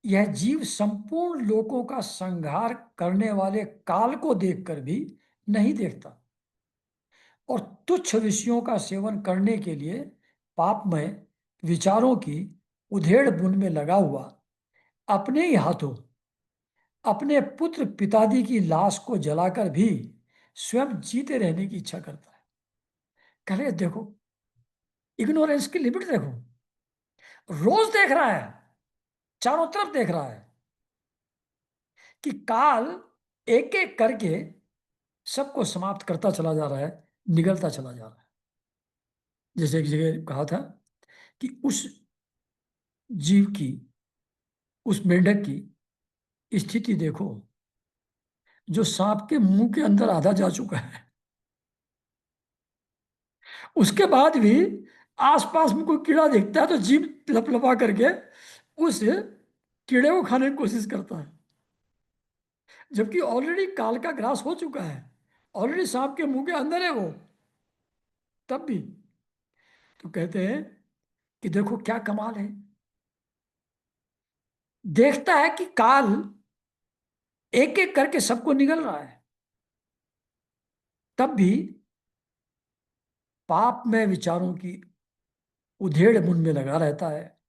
यह जीव संपूर्ण लोकों का संहार करने वाले काल को देखकर भी नहीं देखता और तुच्छ विषयों का सेवन करने के लिए पापमय विचारों की उधेड़ बुन में लगा हुआ अपने ही हाथों अपने पुत्र पिताजी की लाश को जलाकर भी स्वयं जीते रहने की इच्छा करता है। कह देखो, इग्नोरेंस की लिमिट देखो। रोज देख रहा है, चारों तरफ देख रहा है कि काल एक एक करके सबको समाप्त करता चला जा रहा है, निगलता चला जा रहा है। जैसे एक जगह कहा था कि उस जीव की, उस मेंढक की स्थिति देखो जो सांप के मुंह के अंदर आधा जा चुका है, उसके बाद भी आसपास में कोई कीड़ा दिखता है तो जीभ लपलपा करके उस कीड़े को खाने की कोशिश करता है, जबकि ऑलरेडी काल का ग्रास हो चुका है, ऑलरेडी सांप के मुंह के अंदर है वो। तब भी तो कहते हैं कि देखो क्या कमाल है, देखता है कि काल एक एक करके सबको निगल रहा है, तब भी पाप में विचारों की उधेड़ बुन में लगा रहता है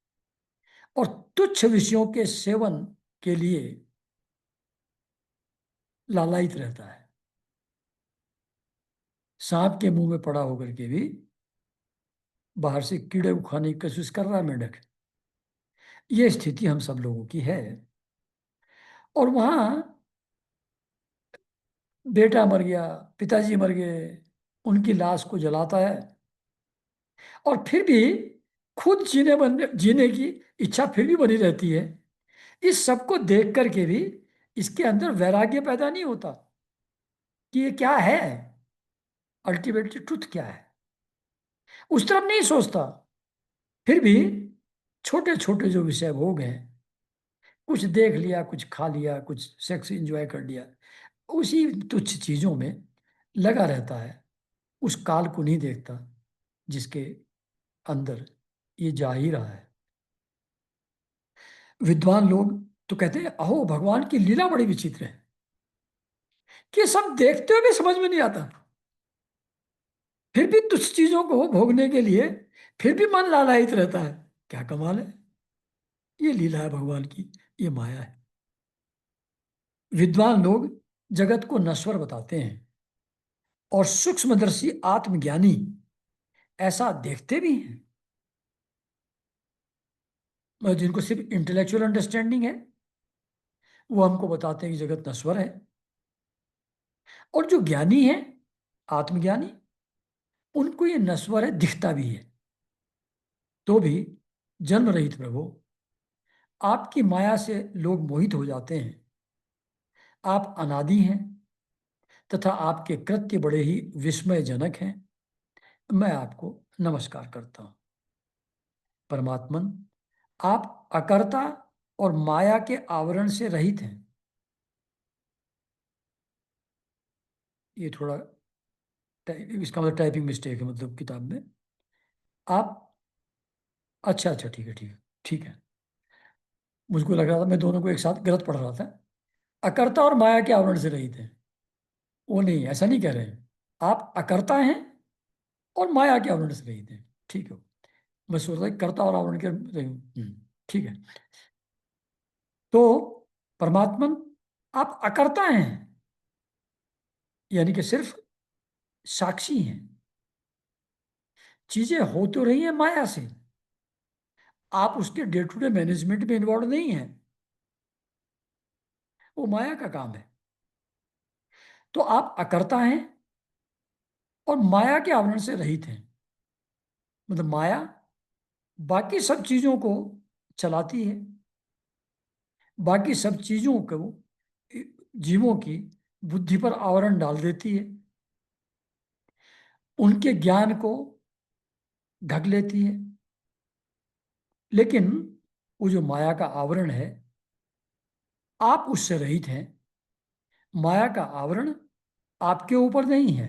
और तुच्छ विषयों के सेवन के लिए लालायित रहता है। सांप के मुंह में पड़ा होकर के भी बाहर से कीड़े को खाने की कोशिश कर रहा है मेंढक। ये स्थिति हम सब लोगों की है। और वहां बेटा मर गया, पिताजी मर गए, उनकी लाश को जलाता है और फिर भी खुद जीने की इच्छा फिर भी बनी रहती है। इस सब को देख करके भी इसके अंदर वैराग्य पैदा नहीं होता कि ये क्या है, अल्टीमेटली ट्रुथ क्या है, उस तरफ नहीं सोचता। फिर भी छोटे छोटे जो विषय भोग हैं, कुछ देख लिया, कुछ खा लिया, कुछ सेक्स एंजॉय कर लिया, उसी तुच्छ चीजों में लगा रहता है, उस काल को नहीं देखता जिसके अंदर ये जा ही रहा है। विद्वान लोग तो कहते हैं, अहो भगवान की लीला बड़ी विचित्र है कि सब देखते हुए भी समझ में नहीं आता, फिर भी तुच्छ चीजों को भोगने के लिए फिर भी मन लालायित रहता है। क्या कमाल है, ये लीला है भगवान की, ये माया है। विद्वान लोग जगत को नश्वर बताते हैं और सूक्ष्मदर्शी आत्मज्ञानी ऐसा देखते भी हैं। मतलब जिनको सिर्फ इंटेलेक्चुअल अंडरस्टैंडिंग है वो हमको बताते हैं कि जगत नश्वर है, और जो ज्ञानी है, आत्मज्ञानी, उनको ये नश्वर है दिखता भी है। तो भी जन्म रहित प्रभु, आपकी माया से लोग मोहित हो जाते हैं। आप अनादि हैं, तथा आपके कृत्य बड़े ही विस्मयजनक हैं। मैं आपको नमस्कार करता हूँ। परमात्मन, आप अकर्ता और माया के आवरण से रहित हैं। ये थोड़ा इसका मतलब टाइपिंग मिस्टेक है, मतलब किताब में। आप, अच्छा अच्छा, ठीक है ठीक है ठीक है। मुझको लग रहा था मैं दोनों को एक साथ गलत पढ़ रहा था। अकर्ता और माया के आवरण से रहित हैं, वो नहीं, ऐसा नहीं कह रहे हैं। आप अकर्ता हैं और माया के आवरण से रहित हैं, ठीक है। मैं सोच रहा था कर्ता और आवरण के ठीक है। तो परमात्मन, आप अकर्ता हैं, यानी कि सिर्फ साक्षी हैं। चीजें हो तो रही हैं माया से, आप उसके डे टू डे मैनेजमेंट में इन्वॉल्व नहीं हैं, वो माया का काम है। तो आप अकर्ता हैं और माया के आवरण से रहित हैं। मतलब माया बाकी सब चीजों को चलाती है, बाकी सब चीजों को जीवों की बुद्धि पर आवरण डाल देती है, उनके ज्ञान को ढक लेती है। लेकिन वो जो माया का आवरण है, आप उससे रहित हैं। माया का आवरण आपके ऊपर नहीं है,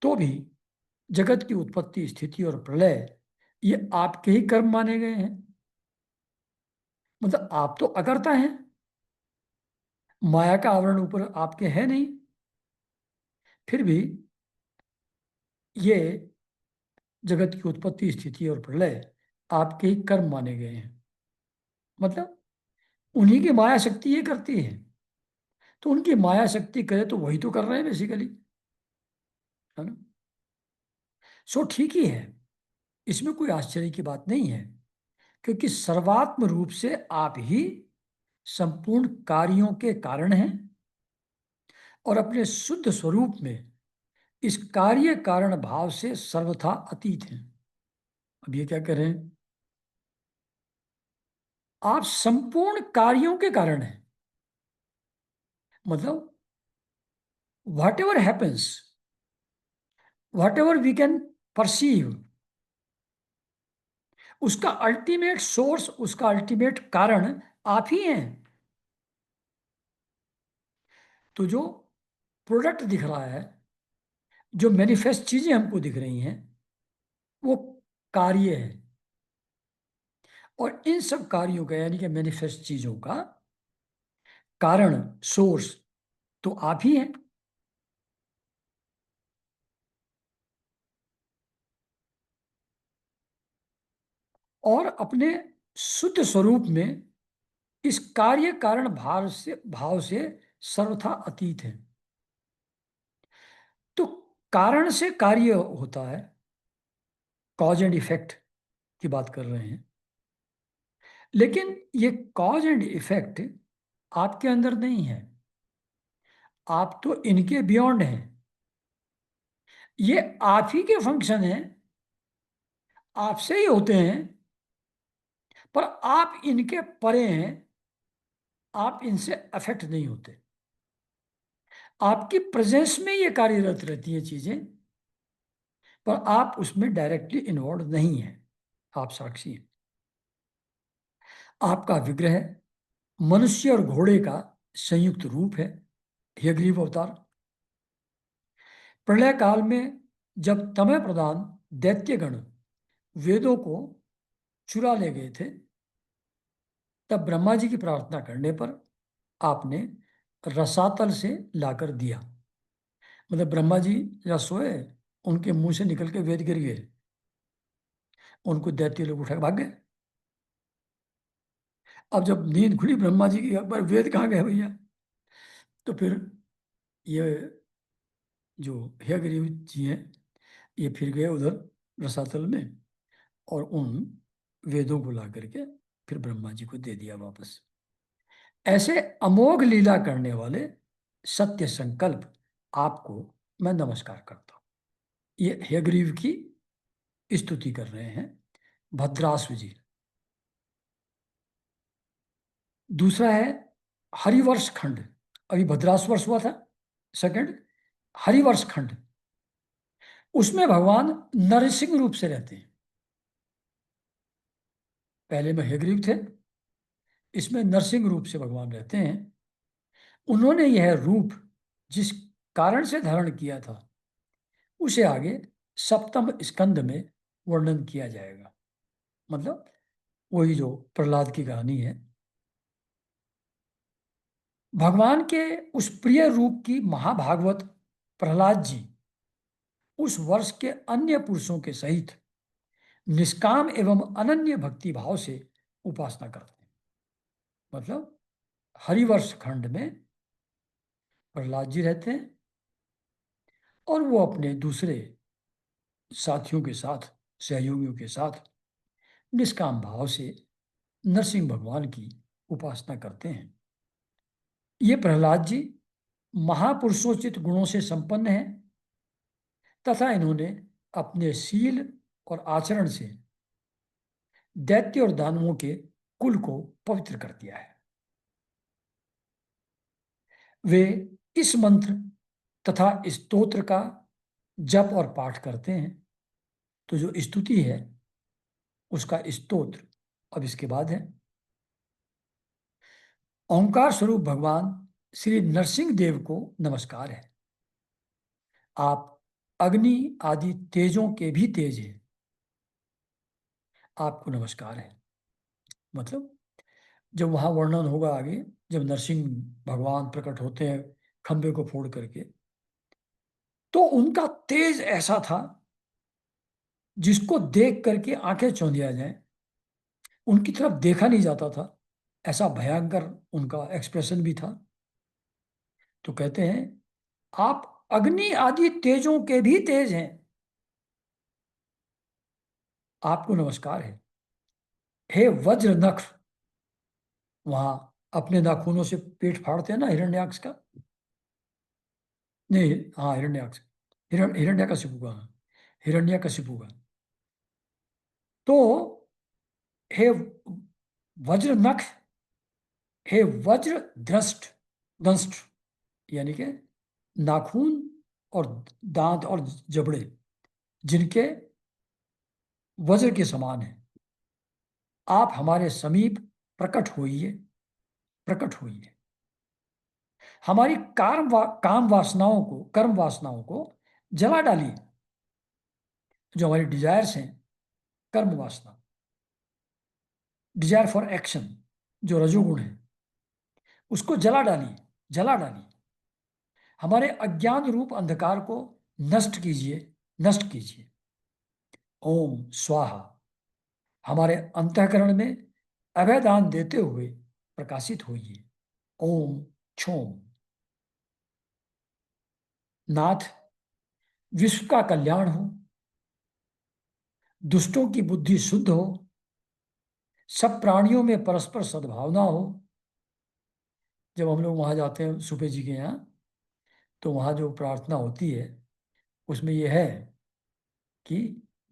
तो भी जगत की उत्पत्ति, स्थिति और प्रलय ये आपके ही कर्म माने गए हैं। मतलब आप तो अकर्ता हैं, माया का आवरण ऊपर आपके है नहीं, फिर भी ये जगत की उत्पत्ति, स्थिति और प्रलय आपके ही कर्म माने गए हैं। मतलब उन्हीं की माया शक्ति ये करती है, तो उनकी माया शक्ति करे तो वही तो कर रहे हैं बेसिकली, है ना। सो ठीक ही है, इसमें कोई आश्चर्य की बात नहीं है, क्योंकि सर्वात्म रूप से आप ही संपूर्ण कार्यों के कारण हैं और अपने शुद्ध स्वरूप में इस कार्य कारण भाव से सर्वथा अतीत हैं। अब ये क्या कह रहे हैं, आप संपूर्ण कार्यों के कारण हैं। मतलब whatever happens, whatever we can perceive, उसका अल्टीमेट सोर्स, उसका अल्टीमेट कारण आप ही हैं। तो जो प्रोडक्ट दिख रहा है, जो मैनिफेस्ट चीजें हमको दिख रही हैं, वो कार्य है। और इन सब कार्यों का, यानी कि मैनिफेस्ट चीजों का कारण, सोर्स तो आप ही हैं। और अपने शुद्ध स्वरूप में इस कार्य कारण भाव से सर्वथा अतीत है। तो कारण से कार्य होता है, कॉज एंड इफेक्ट की बात कर रहे हैं। लेकिन ये कॉज एंड इफेक्ट आपके अंदर नहीं है, आप तो इनके बियॉन्ड हैं। ये आप ही के फंक्शन हैं, आपसे ही होते हैं, पर आप इनके परे हैं, आप इनसे अफेक्ट नहीं होते। आपकी प्रेजेंस में ये कार्यरत रहती है चीजें, पर आप उसमें डायरेक्टली इन्वॉल्व नहीं हैं, आप साक्षी हैं। आपका विग्रह मनुष्य और घोड़े का संयुक्त रूप है, हयग्रीव अवतार। प्रलय काल में जब तमय प्रधान दैत्यगण वेदों को चुरा ले गए थे, तब ब्रह्मा जी की प्रार्थना करने पर आपने रसातल से लाकर दिया। मतलब ब्रह्मा जी या सोए, उनके मुंह से निकल के वेद गिर गए, उनको दैत्य लोग उठा के भाग गए। अब जब नींद खुली ब्रह्मा जी की, अकबर वेद कहाँ गए भैया, तो फिर ये जो हयग्रीव जी हैं, ये फिर गए उधर रसातल में, और उन वेदों को ला करके फिर ब्रह्मा जी को दे दिया वापस। ऐसे अमोघ लीला करने वाले सत्य संकल्प आपको मैं नमस्कार करता हूँ। ये हयग्रीव की स्तुति कर रहे हैं भद्राश्व जी। दूसरा है हरिवर्ष खंड। अभी भद्रास वर्ष हुआ था सेकंड, हरिवर्ष खंड, उसमें भगवान नरसिंह रूप से रहते हैं। पहले में हयग्रीव थे, इसमें नरसिंह रूप से भगवान रहते हैं। उन्होंने यह रूप जिस कारण से धारण किया था उसे आगे सप्तम स्कंद में वर्णन किया जाएगा। मतलब वही जो प्रहलाद की कहानी है। भगवान के उस प्रिय रूप की महाभागवत प्रहलाद जी उस वर्ष के अन्य पुरुषों के सहित निष्काम एवं अनन्य भक्ति भाव से उपासना करते हैं। मतलब हरिवर्ष खंड में प्रहलाद जी रहते हैं और वो अपने दूसरे साथियों के साथ, सहयोगियों के साथ निष्काम भाव से नरसिंह भगवान की उपासना करते हैं। ये प्रहलाद जी महापुरुषोचित गुणों से संपन्न हैं तथा इन्होंने अपने शील और आचरण से दैत्य और दानवों के कुल को पवित्र कर दिया है। वे इस मंत्र तथा स्तोत्र का जप और पाठ करते हैं। तो जो स्तुति है उसका स्तोत्र अब इसके बाद है। ओंकार स्वरूप भगवान श्री नरसिंह देव को नमस्कार है। आप अग्नि आदि तेजों के भी तेज हैं, आपको नमस्कार है। मतलब जब वहां वर्णन होगा आगे, जब नरसिंह भगवान प्रकट होते हैं खंबे को फोड़ करके, तो उनका तेज ऐसा था जिसको देख करके आंखें चौंधिया जाए, उनकी तरफ देखा नहीं जाता था, ऐसा भयंकर उनका एक्सप्रेशन भी था। तो कहते हैं आप अग्नि आदि तेजों के भी तेज हैं, आपको नमस्कार है। हे वज्र नख, वहां अपने नाखूनों से पेट फाड़ते हैं ना हिरण्याक्ष का, नहीं हाँ हिरण्याक्ष, हिरण्यकशिपु का, हाँ, हिरण्यकशिपु का। तो हे वज्र नख, हे वज्र दृष्ट, दंष्ट यानी कि नाखून और दांत और जबड़े जिनके वज्र के समान है, आप हमारे समीप प्रकट होइए, प्रकट होइए। हमारी काम वासनाओं को, कर्म वासनाओं को जला डालिए। जो हमारी डिजायर्स हैं, कर्म वासना, डिजायर फॉर एक्शन, जो रजोगुण है, उसको जला डालिए, जला डालिए। हमारे अज्ञान रूप अंधकार को नष्ट कीजिए, नष्ट कीजिए। ओम स्वाहा, हमारे अंतःकरण में अभय दान देते हुए प्रकाशित होइए। ओम क्षोम, नाथ विश्व का कल्याण हो, दुष्टों की बुद्धि शुद्ध हो, सब प्राणियों में परस्पर सद्भावना हो। जब हम लोग वहां जाते हैं सुपे जी के यहाँ, तो वहां जो प्रार्थना होती है उसमें यह है कि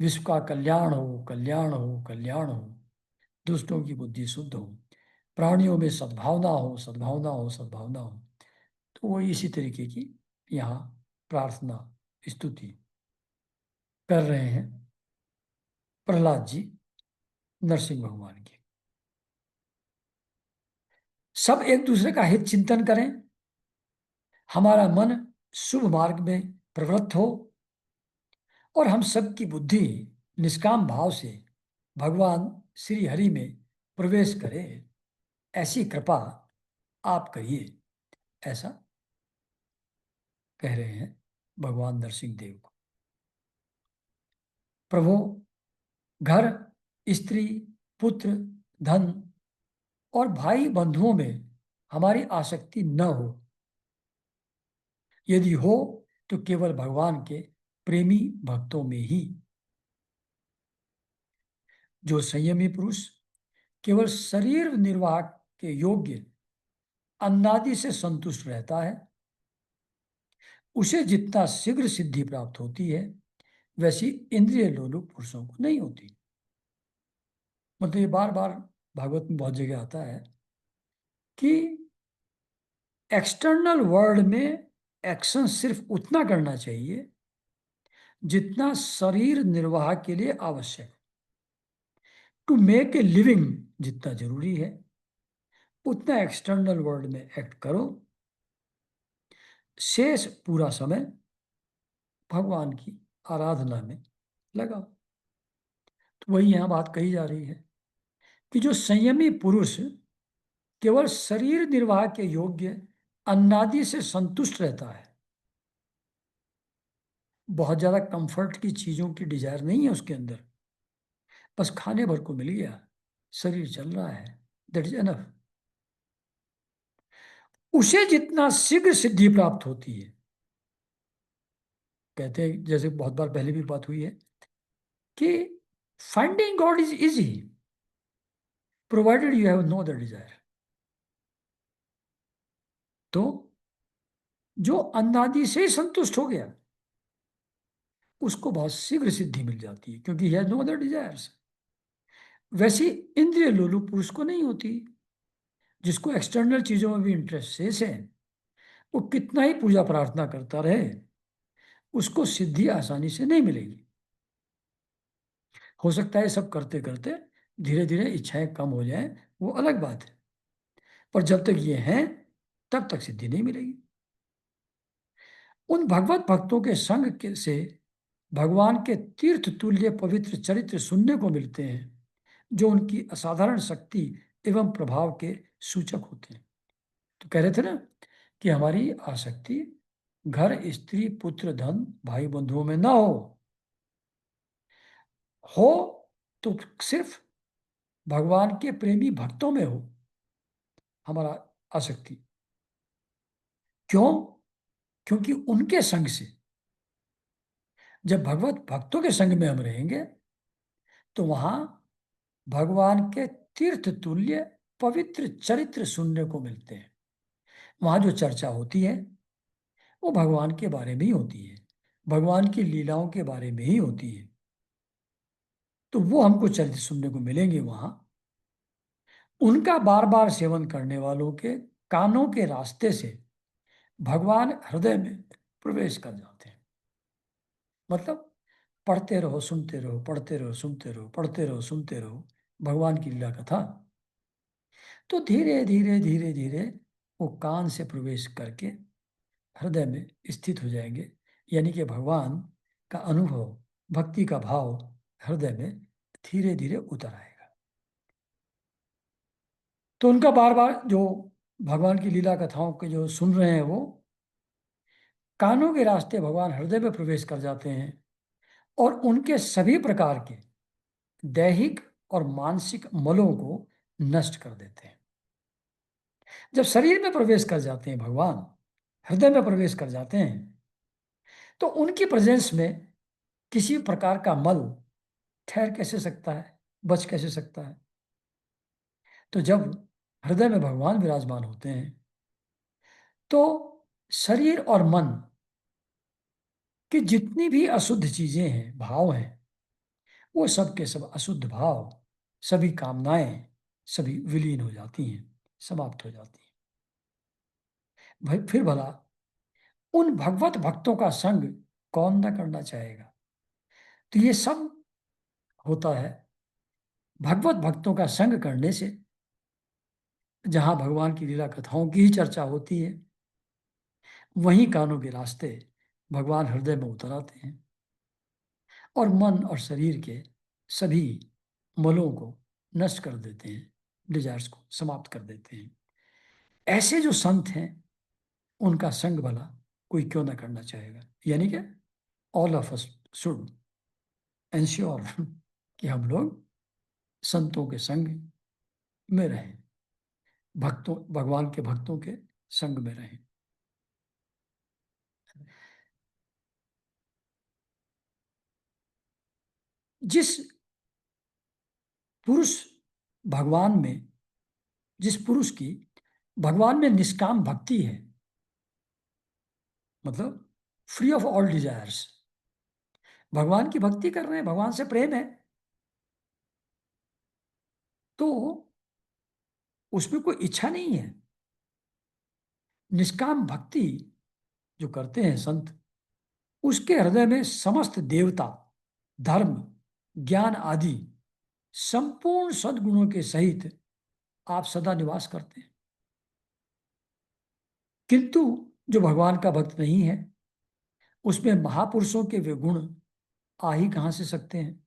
विश्व का कल्याण हो, कल्याण हो, कल्याण हो, दुष्टों की बुद्धि शुद्ध हो, प्राणियों में सद्भावना हो, सद्भावना हो, सद्भावना हो। तो वो इसी तरीके की यहाँ प्रार्थना, स्तुति कर रहे हैं प्रहलाद जी नरसिंह भगवान की। सब एक दूसरे का हित चिंतन करें, हमारा मन शुभ मार्ग में प्रवृत्त हो और हम सबकी बुद्धि निष्काम भाव से भगवान श्री हरि में प्रवेश करे, ऐसी कृपा आप करिए। ऐसा कह रहे हैं भगवान नरसिंह देव को। प्रभु, घर, स्त्री, पुत्र, धन और भाई बंधुओं में हमारी आसक्ति न हो। यदि हो तो केवल भगवान के प्रेमी भक्तों में ही। जो संयमी पुरुष केवल शरीर निर्वाह के योग्य अन्नादि से संतुष्ट रहता है, उसे जितना शीघ्र सिद्धि प्राप्त होती है वैसी इंद्रिय लोलुप पुरुषों को नहीं होती। मतलब ये बार बार भागवत में बहुत जगह आता है कि एक्सटर्नल वर्ल्ड में एक्शन सिर्फ उतना करना चाहिए जितना शरीर निर्वाह के लिए आवश्यक। टू मेक ए लिविंग जितना जरूरी है उतना एक्सटर्नल वर्ल्ड में एक्ट करो, शेष पूरा समय भगवान की आराधना में लगाओ। तो वही यहां बात कही जा रही है कि जो संयमी पुरुष केवल शरीर निर्वाह के योग्य अन्नादि से संतुष्ट रहता है, बहुत ज्यादा कंफर्ट की चीजों की डिजायर नहीं है उसके अंदर, बस खाने भर को मिल गया, शरीर चल रहा है, दैट इज एनफ, उसे जितना शीघ्र सिद्धि प्राप्त होती है। कहते हैं, जैसे बहुत बार पहले भी बात हुई है, कि finding God is easy provided you have no other desire. तो जो अन्नादि से ही संतुष्ट हो गया उसको बहुत शीघ्र सिद्धि मिल जाती है, क्योंकि he has no other desires. वैसी इंद्रिय लोलुप पुरुष को नहीं होती, जिसको एक्सटर्नल चीजों में भी इंटरेस्ट शेष है, वो कितना ही पूजा प्रार्थना करता रहे उसको सिद्धि आसानी से नहीं मिलेगी। हो सकता है सब करते करते धीरे धीरे इच्छाएं कम हो जाएं, वो अलग बात है, पर जब तक ये हैं तब तक सिद्धि नहीं मिलेगी। उन भगवत भक्तों के संग से भगवान के तीर्थ तुल्य पवित्र चरित्र सुनने को मिलते हैं, जो उनकी असाधारण शक्ति एवं प्रभाव के सूचक होते हैं। तो कह रहे थे ना कि हमारी आसक्ति घर, स्त्री, पुत्र, धन, भाई बंधुओं में ना हो तो सिर्फ भगवान के प्रेमी भक्तों में हो हमारा आसक्ति। क्यों? क्योंकि उनके संग से, जब भगवत भक्तों के संग में हम रहेंगे तो वहां भगवान के तीर्थ तुल्य पवित्र चरित्र सुनने को मिलते हैं। वहां जो चर्चा होती है वो भगवान के बारे में ही होती है, भगवान की लीलाओं के बारे में ही होती है। तो वो हमको चरित्र सुनने को मिलेंगे वहां। उनका बार बार सेवन करने वालों के कानों के रास्ते से भगवान हृदय में प्रवेश कर जाते हैं। मतलब पढ़ते रहो सुनते रहो, पढ़ते रहो सुनते रहो, पढ़ते रहो सुनते रहो भगवान की लीला कथा, तो धीरे धीरे धीरे धीरे वो कान से प्रवेश करके हृदय में स्थित हो जाएंगे। यानी कि भगवान का अनुभव, भक्ति का भाव हृदय में धीरे धीरे उतर आएगा। तो उनका बार बार जो भगवान की लीला कथाओं के जो सुन रहे हैं वो कानों के रास्ते भगवान हृदय में प्रवेश कर जाते हैं और उनके सभी प्रकार के दैहिक और मानसिक मलों को नष्ट कर देते हैं। जब शरीर में प्रवेश कर जाते हैं भगवान, हृदय में प्रवेश कर जाते हैं, तो उनकी प्रेजेंस में किसी प्रकार का मल ठहर कैसे सकता है, बच कैसे सकता है? तो जब हृदय में भगवान विराजमान होते हैं तो शरीर और मन की जितनी भी अशुद्ध चीजें हैं, भाव हैं, वो सब के सब अशुद्ध भाव, सभी कामनाएं, सभी विलीन हो जाती हैं, समाप्त हो जाती हैं। भाई फिर भला उन भगवत भक्तों का संग कौन ना करना चाहेगा? तो ये सब होता है भगवत भक्तों का संग करने से। जहां भगवान की लीला कथाओं की ही चर्चा होती है वहीं कानों के रास्ते भगवान हृदय में उतर आते हैं और मन और शरीर के सभी मलों को नष्ट कर देते हैं, डिजायर्स को समाप्त कर देते हैं। ऐसे जो संत हैं उनका संग भला कोई क्यों ना करना चाहेगा? यानी कि all of us should ensure कि हम लोग संतों के संग में रहें, भक्तों, भगवान के भक्तों के संग में रहें। जिस पुरुष भगवान में, जिस पुरुष की भगवान में निष्काम भक्ति है, मतलब फ्री ऑफ ऑल डिजायर्स, भगवान की भक्ति कर रहे हैं, भगवान से प्रेम है, तो उसमें कोई इच्छा नहीं है, निष्काम भक्ति जो करते हैं संत, उसके हृदय में समस्त देवता, धर्म, ज्ञान आदि संपूर्ण सद्गुणों के सहित आप सदा निवास करते हैं। किंतु जो भगवान का भक्त नहीं है, उसमें महापुरुषों के वे गुण आ ही कहां से सकते हैं।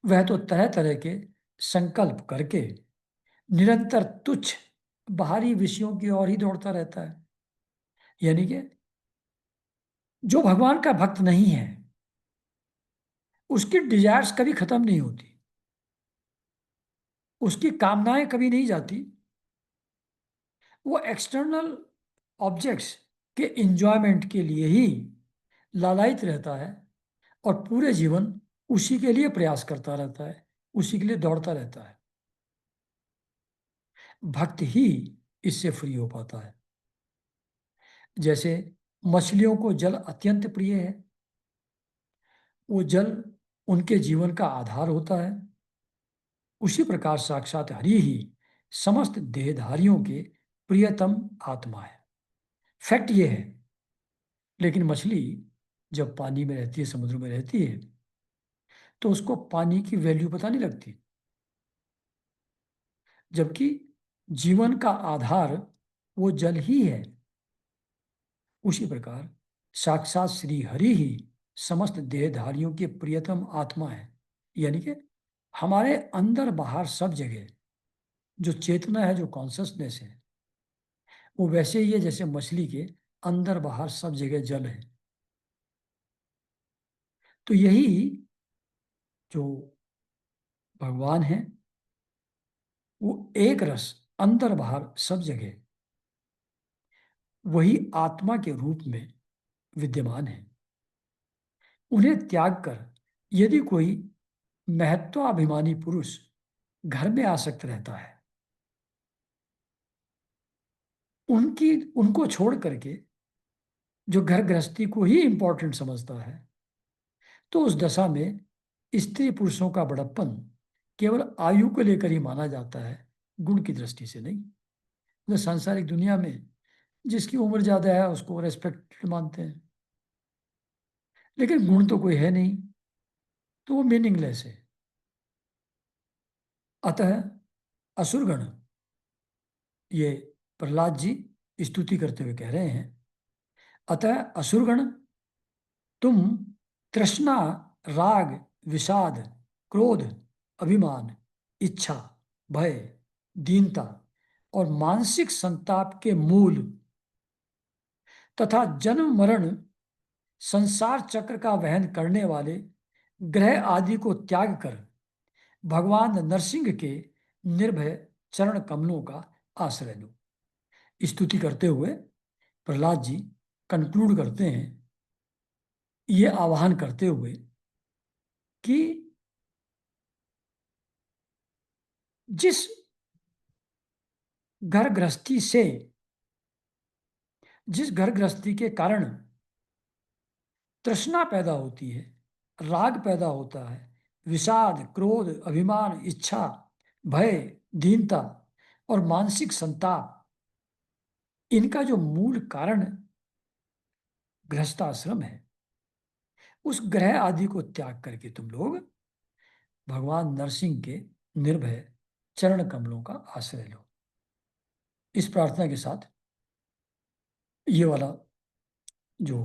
वह तो तरह तरह के संकल्प करके निरंतर तुच्छ बाहरी विषयों की ओर ही दौड़ता रहता है। यानी कि जो भगवान का भक्त नहीं है, उसकी डिजायर्स कभी खत्म नहीं होती, उसकी कामनाएं कभी नहीं जाती। वो एक्सटर्नल ऑब्जेक्ट्स के इंजॉयमेंट के लिए ही लालायित रहता है और पूरे जीवन उसी के लिए प्रयास करता रहता है, उसी के लिए दौड़ता रहता है। भक्त ही इससे फ्री हो पाता है। जैसे मछलियों को जल अत्यंत प्रिय है, वो जल उनके जीवन का आधार होता है, उसी प्रकार साक्षात हरि ही समस्त देहधारियों के प्रियतम आत्मा है। फैक्ट ये है। लेकिन मछली जब पानी में रहती है, समुद्र में रहती है, तो उसको पानी की वैल्यू पता नहीं लगती। जबकि जीवन का आधार वो जल ही है। उसी प्रकार साक्षात श्री हरि ही समस्त देहधारियों के प्रियतम आत्मा है। यानी कि हमारे अंदर बाहर सब जगह जो चेतना है, जो कॉन्शसनेस है, वो वैसे ही है जैसे मछली के अंदर बाहर सब जगह जल है। तो यही जो भगवान है, वो एक रस अंदर बाहर सब जगह वही आत्मा के रूप में विद्यमान है। उन्हें त्याग कर यदि कोई महत्वाभिमानी पुरुष घर में आसक्त रहता है, उनकी उनको छोड़ करके जो घर गृहस्थी को ही इंपॉर्टेंट समझता है, तो उस दशा में स्त्री पुरुषों का बड़प्पन केवल आयु को लेकर ही माना जाता है, गुण की दृष्टि से नहीं। तो सांसारिक दुनिया में जिसकी उम्र ज्यादा है उसको रेस्पेक्ट मानते हैं, लेकिन गुण तो कोई है नहीं, तो वो मीनिंगलेस है। अतः असुरगण, ये प्रहलाद जी स्तुति करते हुए कह रहे हैं, अतः असुरगण तुम तृष्णा, राग, विषाद, क्रोध, अभिमान, इच्छा, भय, दीनता और मानसिक संताप के मूल तथा जन्म मरण संसार चक्र का वहन करने वाले ग्रह आदि को त्याग कर भगवान नरसिंह के निर्भय चरण कमलों का आश्रय लो। स्तुति करते हुए प्रहलाद जी कंक्लूड करते हैं, ये आह्वान करते हुए कि जिस घर गृहस्थी से, जिस घर गृहस्थी के कारण तृष्णा पैदा होती है, राग पैदा होता है, विषाद, क्रोध, अभिमान, इच्छा, भय, दीनता और मानसिक संताप, इनका जो मूल कारण गृहस्थाश्रम है, उस ग्रह आदि को त्याग करके तुम लोग भगवान नरसिंह के निर्भय चरण कमलों का आश्रय लो। इस प्रार्थना के साथ ये वाला जो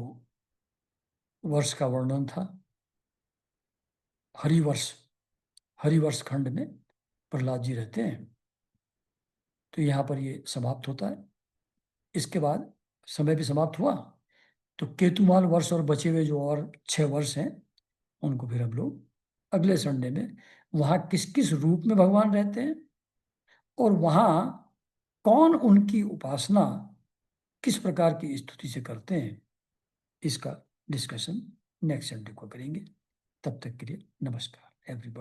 वर्ष का वर्णन था, हरिवर्ष, हरिवर्ष खंड में प्रहलाद जी रहते हैं, तो यहाँ पर ये समाप्त होता है। इसके बाद समय भी समाप्त हुआ, तो केतुमाल वर्ष और बचे हुए जो और 6 वर्ष हैं, उनको फिर हम लोग अगले संडे में वहाँ किस किस रूप में भगवान रहते हैं और वहाँ कौन उनकी उपासना किस प्रकार की स्तुति से करते हैं, इसका डिस्कशन नेक्स्ट संडे को करेंगे। तब तक के लिए नमस्कार एवरीबॉडी।